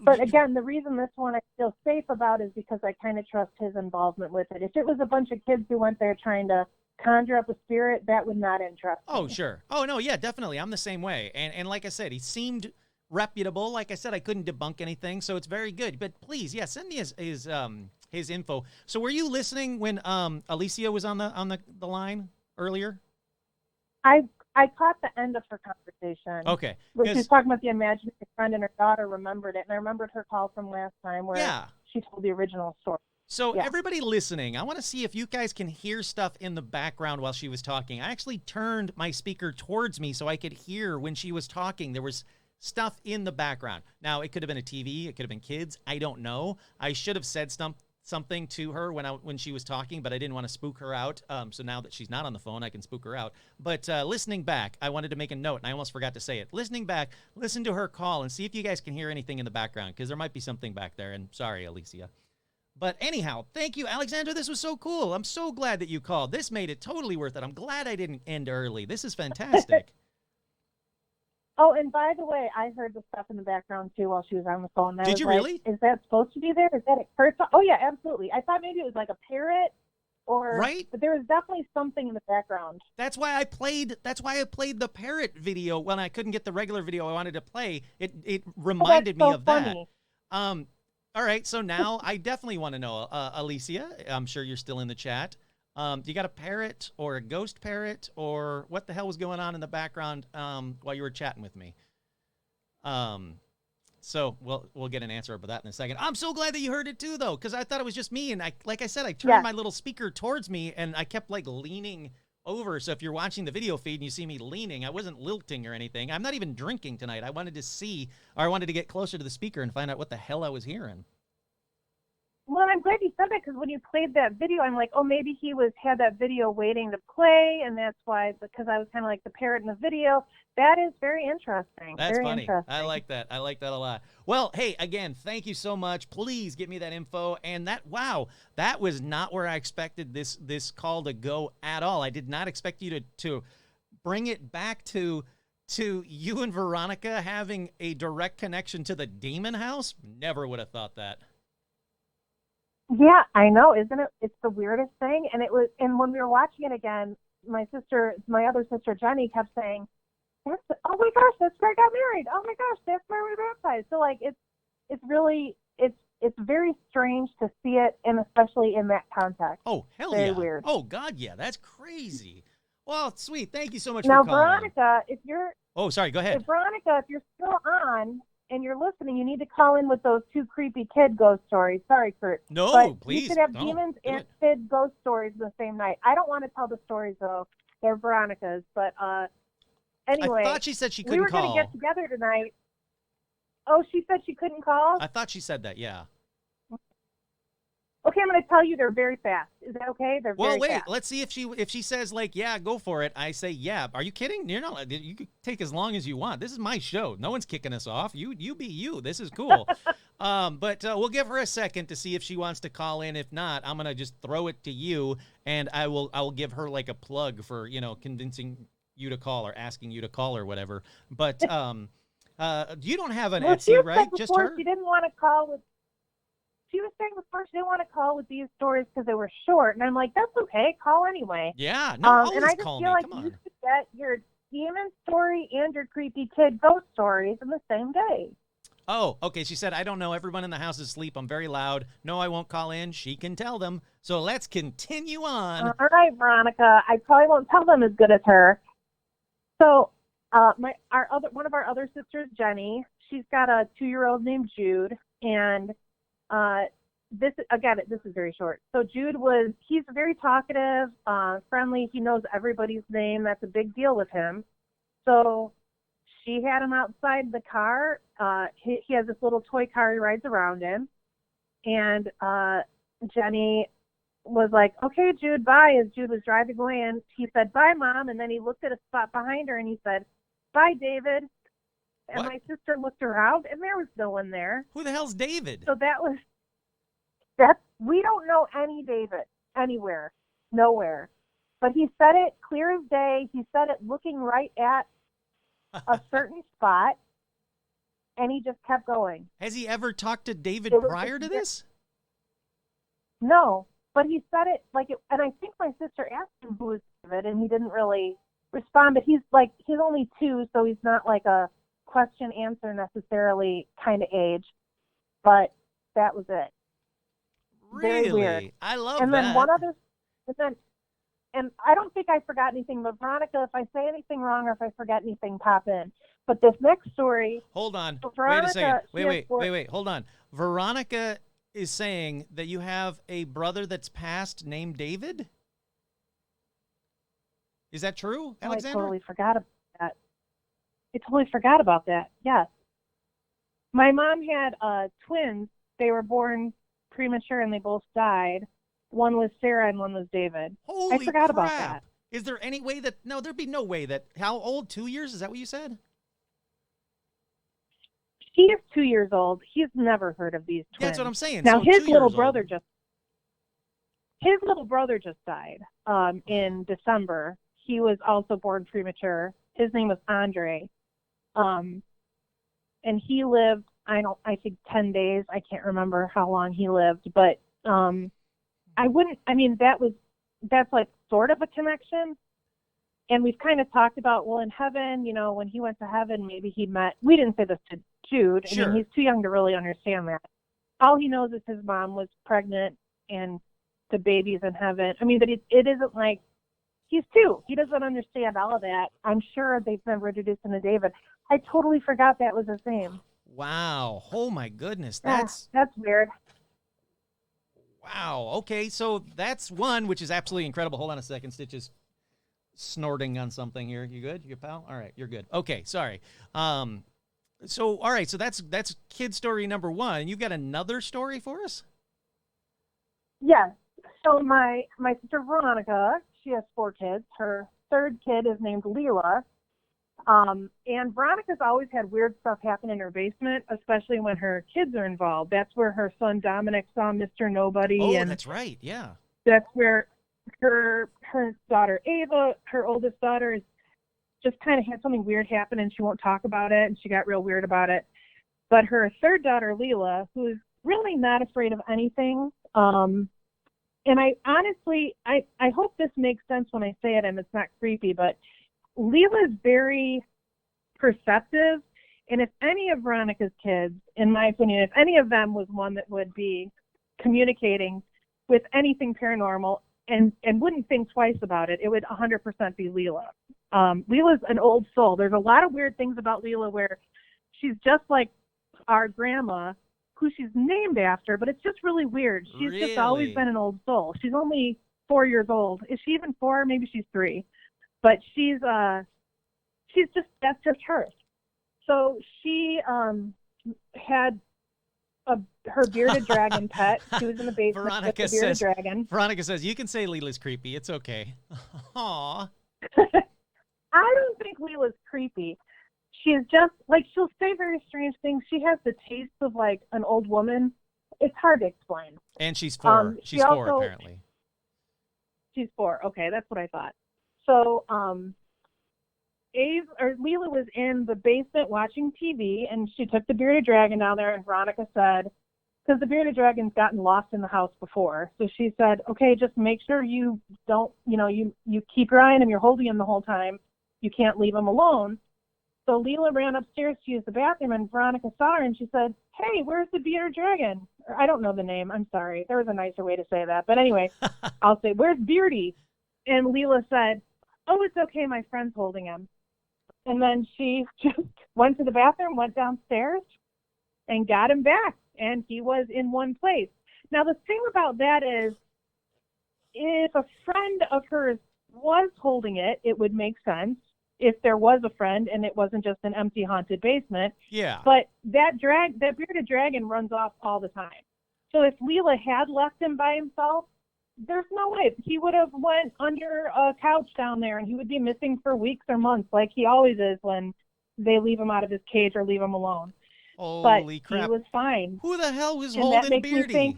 But again, the reason this one I feel safe about is because I kind of trust his involvement with it. If it was a bunch of kids who went there trying to conjure up a spirit, that would not interest me. Oh, sure. Oh, no, yeah, definitely. I'm the same way. And like I said, he seemed reputable. Like I said, I couldn't debunk anything, so it's very good. But please, send me his info. So were you listening when Alicia was on the line earlier? I caught the end of her conversation. Okay. She was talking about the imaginary friend, and her daughter remembered it, and I remembered her call from last time where she told the original story. So everybody listening, I want to see if you guys can hear stuff in the background while she was talking. I actually turned my speaker towards me so I could hear when she was talking. There was stuff in the background. Now, it could have been a TV. It could have been kids. I don't know. I should have said something to her when she was talking, but I didn't want to spook her out. So now that she's not on the phone, I can spook her out. But listening back, I wanted to make a note, and I almost forgot to say it. Listening back, listen to her call and see if you guys can hear anything in the background, because there might be something back there. And sorry, Alicia. But anyhow, thank you, Alexandra. This was so cool. I'm so glad that you called. This made it totally worth it. I'm glad I didn't end early. This is fantastic. Oh, and by the way, I heard the stuff in the background, too, while she was on the phone. Did you really? Is that supposed to be there? Is that a person? Oh, yeah, absolutely. I thought maybe it was like a parrot or right? but there was definitely something in the background. That's why I played the parrot video when I couldn't get the regular video I wanted to play. It reminded me of funny. that. All right, so now I definitely want to know, Alicia. I'm sure you're still in the chat. You got a parrot or a ghost parrot, or what the hell was going on in the background while you were chatting with me? So we'll get an answer about that in a second. I'm so glad that you heard it too, though, because I thought it was just me, and like I said, I turned my little speaker towards me, and I kept like leaning over. So if you're watching the video feed and you see me leaning, I wasn't lilting or anything. I'm not even drinking tonight. I wanted to get closer to the speaker and find out what the hell I was hearing. Well, I'm glad you said that, because when you played that video, I'm like, oh, maybe he had that video waiting to play, and that's why, because I was kind of like the parrot in the video. That is very interesting. That's very funny. Interesting. I like that. I like that a lot. Well, hey, again, thank you so much. Please get me that info. And that was not where I expected this call to go at all. I did not expect you to bring it back to you and Veronica having a direct connection to the demon house. Never would have thought that. Yeah, I know, isn't it? It's the weirdest thing. And when we were watching it again, my other sister Jenny kept saying, "Oh my gosh, that's where I got married. Oh my gosh, that's where we were baptized." So like it's really very strange to see it, and especially in that context. Oh, hell very yeah. Weird. Oh God, yeah, that's crazy. Well, sweet. Thank you so much now, for calling. Veronica, if you're sorry, go ahead. Veronica, if you're still on and you're listening, you need to call in with those 2 creepy kid ghost stories. Sorry, Kurt. No, but please. You should have demons and kid ghost stories the same night. I don't want to tell the stories, though. They're Veronica's. But anyway. I thought she said she couldn't call. We were call. going to get together tonight. Oh, she said she couldn't call? I thought she said that, yeah. Okay, I'm going to tell you they're very fast. Is that okay? They're very wait. fast. Let's see if she says, like, yeah, go for it. I say, yeah. Are you kidding? You can take as long as you want. This is my show. No one's kicking us off. You be you. This is cool. But we'll give her a second to see if she wants to call in. If not, I'm going to just throw it to you, and I will give her, like, a plug for, convincing you to call or asking you to call or whatever. But you don't have an Etsy, right? Just her? She didn't want to call with. She was saying before she didn't want to call with these stories because they were short, and I'm like, that's okay, call anyway. Yeah, no, always and I just call feel me. like Come on. you should get your demon story and your creepy kid ghost stories in the same day. Oh, okay. She said, I don't know. Everyone in the house is asleep. I'm very loud. No, I won't call in. She can tell them. So let's continue on. All right, Veronica. I probably won't tell them as good as her. So one of our other sisters, Jenny, she's got a 2-year-old named Jude, and this is very short. So Jude he's very talkative, friendly. He knows everybody's name. That's a big deal with him. So she had him outside the car. He has this little toy car he rides around in. And Jenny was like, okay, Jude, bye, as Jude was driving away. And he said, bye, Mom. And then he looked at a spot behind her and he said, bye, David. And my sister looked around, and there was no one there. Who the hell's David? So we don't know any David anywhere, nowhere. But he said it clear as day. He said it looking right at a certain spot, and he just kept going. Has he ever talked to David prior to this? No, but he said it and I think my sister asked him who was David, and he didn't really respond. But he's only 2, so he's not like a question answer necessarily kind of age, but that was it. Really? Very weird. I love and that. Then one other, and I don't think I forgot anything, but Veronica, if I say anything wrong or if I forget anything, pop in. But this next story. Hold on. Veronica, wait a second. Wait. Hold on. Veronica is saying that you have a brother that's passed named David? Is that true, Alexandra? I totally forgot about that. Yes. My mom had twins. They were born premature and they both died. One was Sarah and one was David. Holy I forgot crap. about that. Is there any way that... No, there'd be no way that... How old? 2 years? Is that what you said? He is 2 years old. He's never heard of these twins. That's what I'm saying. Now, so his little brother just died in December. He was also born premature. His name was Andre. And he lived, I think 10 days. I can't remember how long he lived, but that was that's like sort of a connection. And we've kind of talked about, well, in heaven, you know, when he went to heaven, maybe he met, we didn't say this to Jude. I Sure. mean, he's too young to really understand that. All he knows is his mom was pregnant and the baby's in heaven. I mean, but it isn't like, he's 2. He doesn't understand all of that. I'm sure they've never introduced him to David. I totally forgot that was his name. Wow. Oh my goodness. That's weird. Wow. Okay, so that's one, which is absolutely incredible. Hold on a second. Stitch is snorting on something here. You good? You pal? All right, you're good. Okay, sorry. So all right, so that's kid story number 1. You've got another story for us? Yes. So my sister Veronica, she has 4 kids. Her 3rd kid is named Leela. And Veronica's always had weird stuff happen in her basement, especially when her kids are involved. That's where her son Dominic saw Mr. Nobody. Oh, and that's right. Yeah. that's where her daughter Ava, her oldest daughter, is just kind of had something weird happen, and she won't talk about it, and she got real weird about it. But her 3rd daughter, Leela, who is really not afraid of anything, and I honestly, I hope this makes sense when I say it and it's not creepy, but Leela is very perceptive, and if any of Veronica's kids, in my opinion, if any of them was one that would be communicating with anything paranormal and wouldn't think twice about it, it would 100% be Leela. Leela's an old soul. There's a lot of weird things about Leela where she's just like our grandma, who she's named after, but it's just really weird. She's just always been an old soul. She's only 4 years old. Is she even 4? Maybe she's 3. But she's just, that's just her. So she had her bearded dragon pet. She was in the basement with the bearded dragon. Veronica says, you can say Leela's creepy. It's okay. Aw. I don't think Leela's creepy. She's just, like, she'll say very strange things. She has the taste of, like, an old woman. It's hard to explain. And she's 4. She's 4, apparently. She's 4. Okay, that's what I thought. So, Leela was in the basement watching TV, and she took the bearded dragon down there, and Veronica said, because the bearded dragon's gotten lost in the house before, so she said, okay, just make sure you don't, you keep your eye on him, you're holding him the whole time, you can't leave him alone. So Leela ran upstairs to use the bathroom, and Veronica saw her, and she said, hey, where's the bearded dragon? Or, I don't know the name, I'm sorry, there was a nicer way to say that, but anyway, I'll say, where's Beardy? And Leela said, oh, it's okay, my friend's holding him. And then she just went to the bathroom, went downstairs, and got him back. And he was in one place. Now, the thing about that is, if a friend of hers was holding it, it would make sense if there was a friend and it wasn't just an empty haunted basement. Yeah. But that bearded dragon runs off all the time. So if Leela had left him by himself, there's no way. He would have went under a couch down there, and he would be missing for weeks or months, like he always is when they leave him out of his cage or leave him alone. Holy crap. He was fine. Who the hell was and holding that makes Beardy? Me think,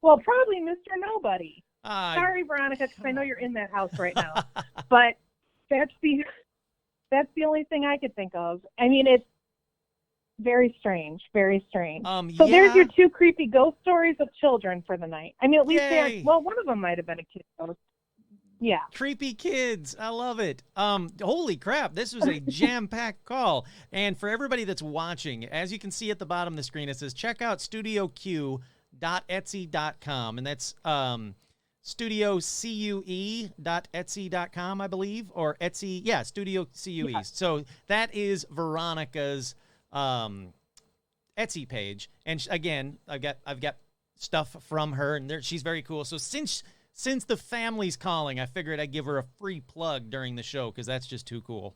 well, probably Mr. Nobody. Sorry, Veronica, because I know you're in that house right now. But that's the only thing I could think of. I mean, it's very strange, very strange. So there's your 2 creepy ghost stories of children for the night. I mean, at least one of them might have been a kid ghost. Yeah. Creepy kids. I love it. Holy crap. This was a jam-packed call. And for everybody that's watching, as you can see at the bottom of the screen, it says, check out studioq.etsy.com. And that's studiocue.etsy.com, I believe, or Etsy. Yeah, Studio CUE. Yeah. So that is Veronica's Etsy page. And again, I've got stuff from her, and she's very cool. So since the family's calling, I figured I'd give her a free plug during the show because that's just too cool.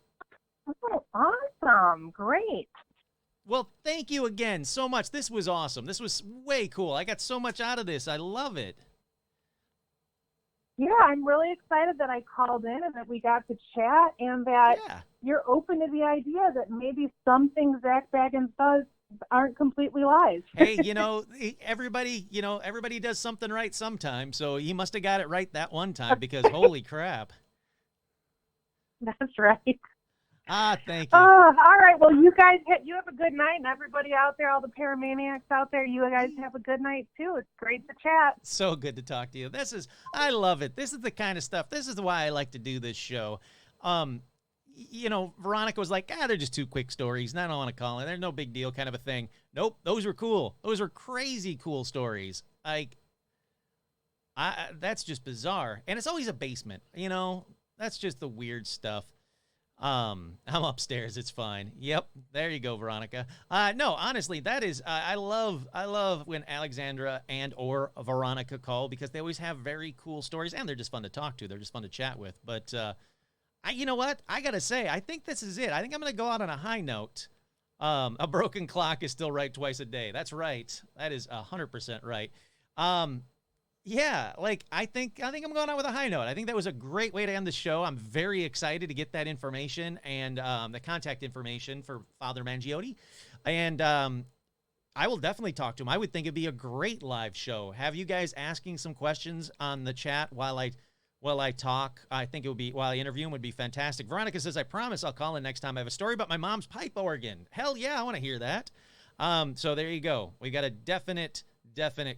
Oh, awesome. Great. Well, thank you again so much. This was awesome. This was way cool. I got so much out of this. I love it. Yeah, I'm really excited that I called in and that we got to chat and that you're open to the idea that maybe some things Zach Baggins does aren't completely lies. Hey, everybody does something right sometime, so he must have got it right that one time because holy crap. That's right. Thank you. All right. Well, you guys, you have a good night, and everybody out there, all the paramaniacs out there, you guys have a good night too. It's great to chat. So good to talk to you. I love it. This is the kind of stuff. This is why I like to do this show. Veronica was like, they're just 2 quick stories. And I don't want to call it. They're no big deal, kind of a thing. Nope, those were cool. Those were crazy cool stories. That's just bizarre. And it's always a basement. That's just the weird stuff. I'm upstairs. It's fine. Yep. There you go, Veronica. No, honestly, that is, I love when Alexandra and or Veronica call, because they always have very cool stories, and they're just fun to talk to. They're just fun to chat with. But, you know what? I got to say, I think this is it. I think I'm going to go out on a high note. A broken clock is still right twice a day. That's right. That is 100% right. Yeah, I think I'm going out with a high note. I think that was a great way to end the show. I'm very excited to get that information and the contact information for Father Mangiotti. And I will definitely talk to him. I would think it'd be a great live show. Have you guys asking some questions on the chat while I talk? I think it would be, while I interview him, would be fantastic. Veronica says, I promise I'll call in next time I have a story about my mom's pipe organ. Hell yeah, I want to hear that. So there you go. We got a definite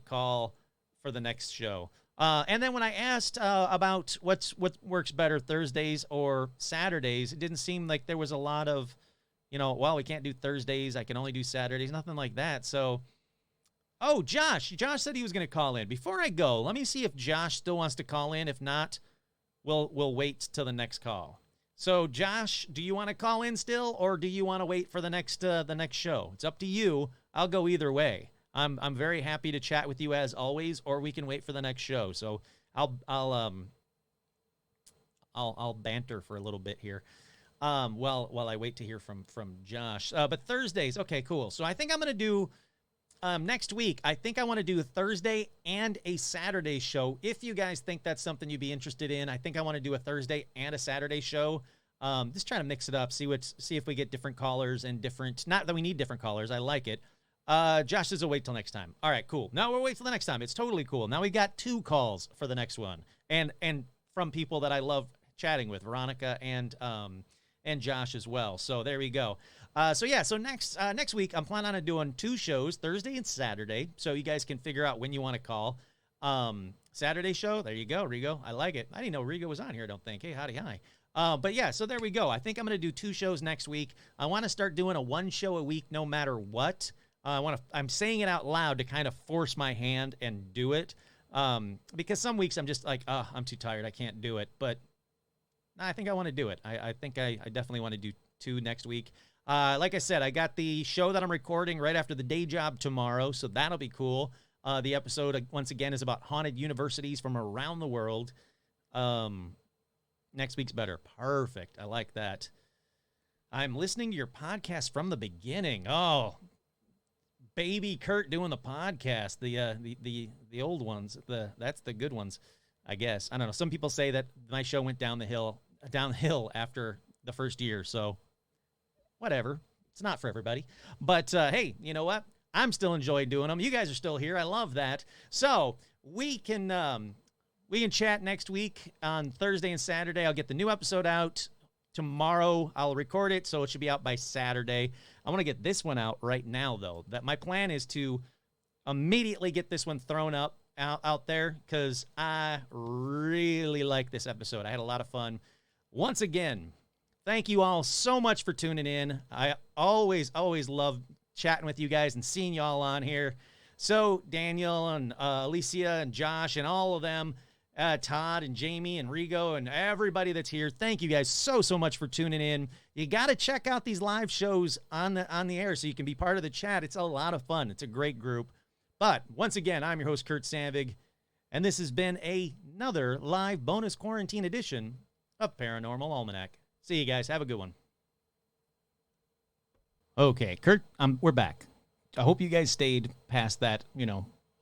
call for the next show. And then when I asked about what works better, Thursdays or Saturdays, it didn't seem like there was a lot of, we can't do Thursdays, I can only do Saturdays, nothing like that. So, Josh said he was going to call in. Before I go, let me see if Josh still wants to call in. If not, we'll wait till the next call. So, Josh, do you want to call in still, or do you want to wait for the next show? It's up to you. I'll go either way. I'm very happy to chat with you as always, or we can wait for the next show. So I'll banter for a little bit here, while I wait to hear from Josh. But Thursdays, okay, cool. So I think I'm gonna do next week. I think I want to do a Thursday and a Saturday show. If you guys think that's something you'd be interested in, I think I want to do a Thursday and a Saturday show. Just trying to mix it up, see if we get different callers and different. Not that we need different callers. I like it. Josh says, wait till next time. All right, cool. Now we'll wait for the next time. It's totally cool. Now we got 2 calls for the next one, and from people that I love chatting with, Veronica and Josh as well. So there we go. So next week I'm planning on doing 2 shows, Thursday and Saturday. So you guys can figure out when you want to call. Saturday show. There you go, Rigo. I like it. I didn't know Rigo was on here. I don't think. Hey, howdy, hi. But yeah, so there we go. I think I'm going to do 2 shows next week. I want to start doing a 1 show a week, no matter what. I'm saying it out loud to kind of force my hand and do it. Because some weeks I'm just like, I'm too tired. I can't do it. But I think I want to do it. I think I definitely want to do 2 next week. Like I said, I got the show that I'm recording right after the day job tomorrow. So that'll be cool. The episode, once again, is about haunted universities from around the world. Next week's better. Perfect. I like that. I'm listening to your podcast from the beginning. Oh, baby Kurt doing the podcast, the old ones, that's the good ones, I guess. I don't know. Some people say that my show went downhill after the first year, so whatever. It's not for everybody. But hey, you know what? I'm still enjoying doing them. You guys are still here. I love that. So we can chat next week on Thursday and Saturday. I'll get the new episode out tomorrow. I'll record it, so it should be out by Saturday. I want to get this one out right now, though. That my plan is to immediately get this one thrown up out there, because I really like this episode. I had a lot of fun. Once again, thank you all so much for tuning in. I always love chatting with you guys and seeing you all on here. So Daniel and Alicia and Josh and all of them, Todd and Jamie and Rigo and everybody that's here, thank you guys so much for tuning in. You got to check out these live shows on the air so you can be part of the chat. It's a lot of fun. It's a great group. But once again, I'm your host, Kurt Sandvig, and this has been another live bonus quarantine edition of Paranormal Almanac. See you guys. Have a good one. Okay, Kurt, we're back. I hope you guys stayed past that,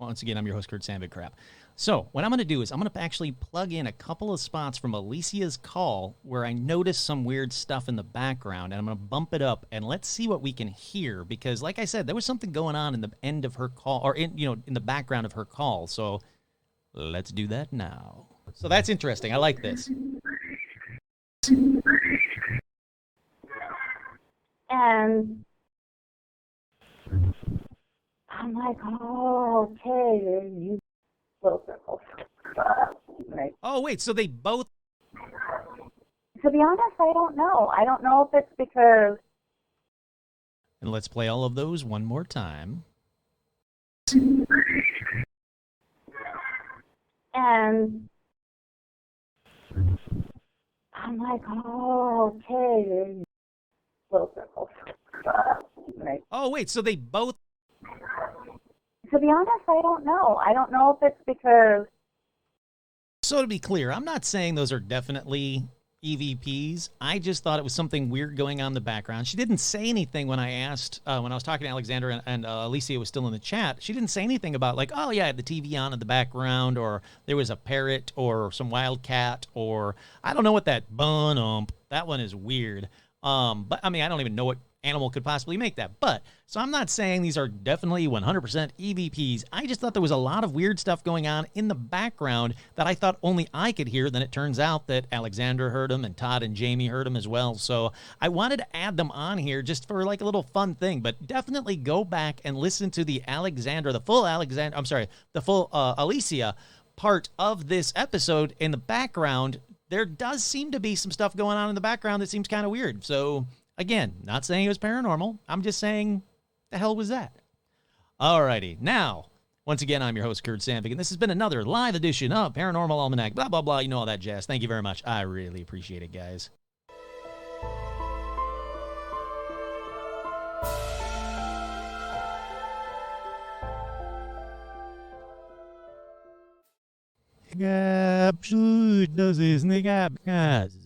once again, I'm your host, Kurt Sandvig crap. So what I'm going to do is I'm going to actually plug in a couple of spots from Alicia's call where I noticed some weird stuff in the background, and I'm going to bump it up, and let's see what we can hear, because like I said, there was something going on in the end of her call, or in the background of her call. So let's do that now. So that's interesting. I like this. And I'm like, oh, okay, you little circle. Right. Oh, wait, so they both... To be honest, I don't know. I don't know if it's because... And let's play all of those one more time. And I'm like, oh, okay, little circle. Right. Oh, wait, so they both... To be honest, I don't know. I don't know if it's because... So to be clear, I'm not saying those are definitely EVPs. I just thought it was something weird going on in the background. She didn't say anything when I asked, when I was talking to Alexander and Alicia was still in the chat. She didn't say anything about like, oh yeah, the TV on in the background, or there was a parrot or some wildcat, or I don't know what that that one is weird. But I mean, I don't even know what animal could possibly make that. But so I'm not saying these are definitely 100% EVPs. I just thought there was a lot of weird stuff going on in the background that I thought only I could hear. Then it turns out that Alexander heard them and Todd and Jamie heard them as well. So I wanted to add them on here just for like a little fun thing. But definitely go back and listen to the full Alicia part of this episode in the background. There does seem to be some stuff going on in the background that seems kind of weird. So again, not saying it was paranormal. I'm just saying, the hell was that? Alrighty. Now, once again, I'm your host, Kurt Sandvik, and this has been another live edition of Paranormal Almanac, blah, blah, blah. You know all that jazz. Thank you very much. I really appreciate it, guys. Absolut, das ist nicht abgas.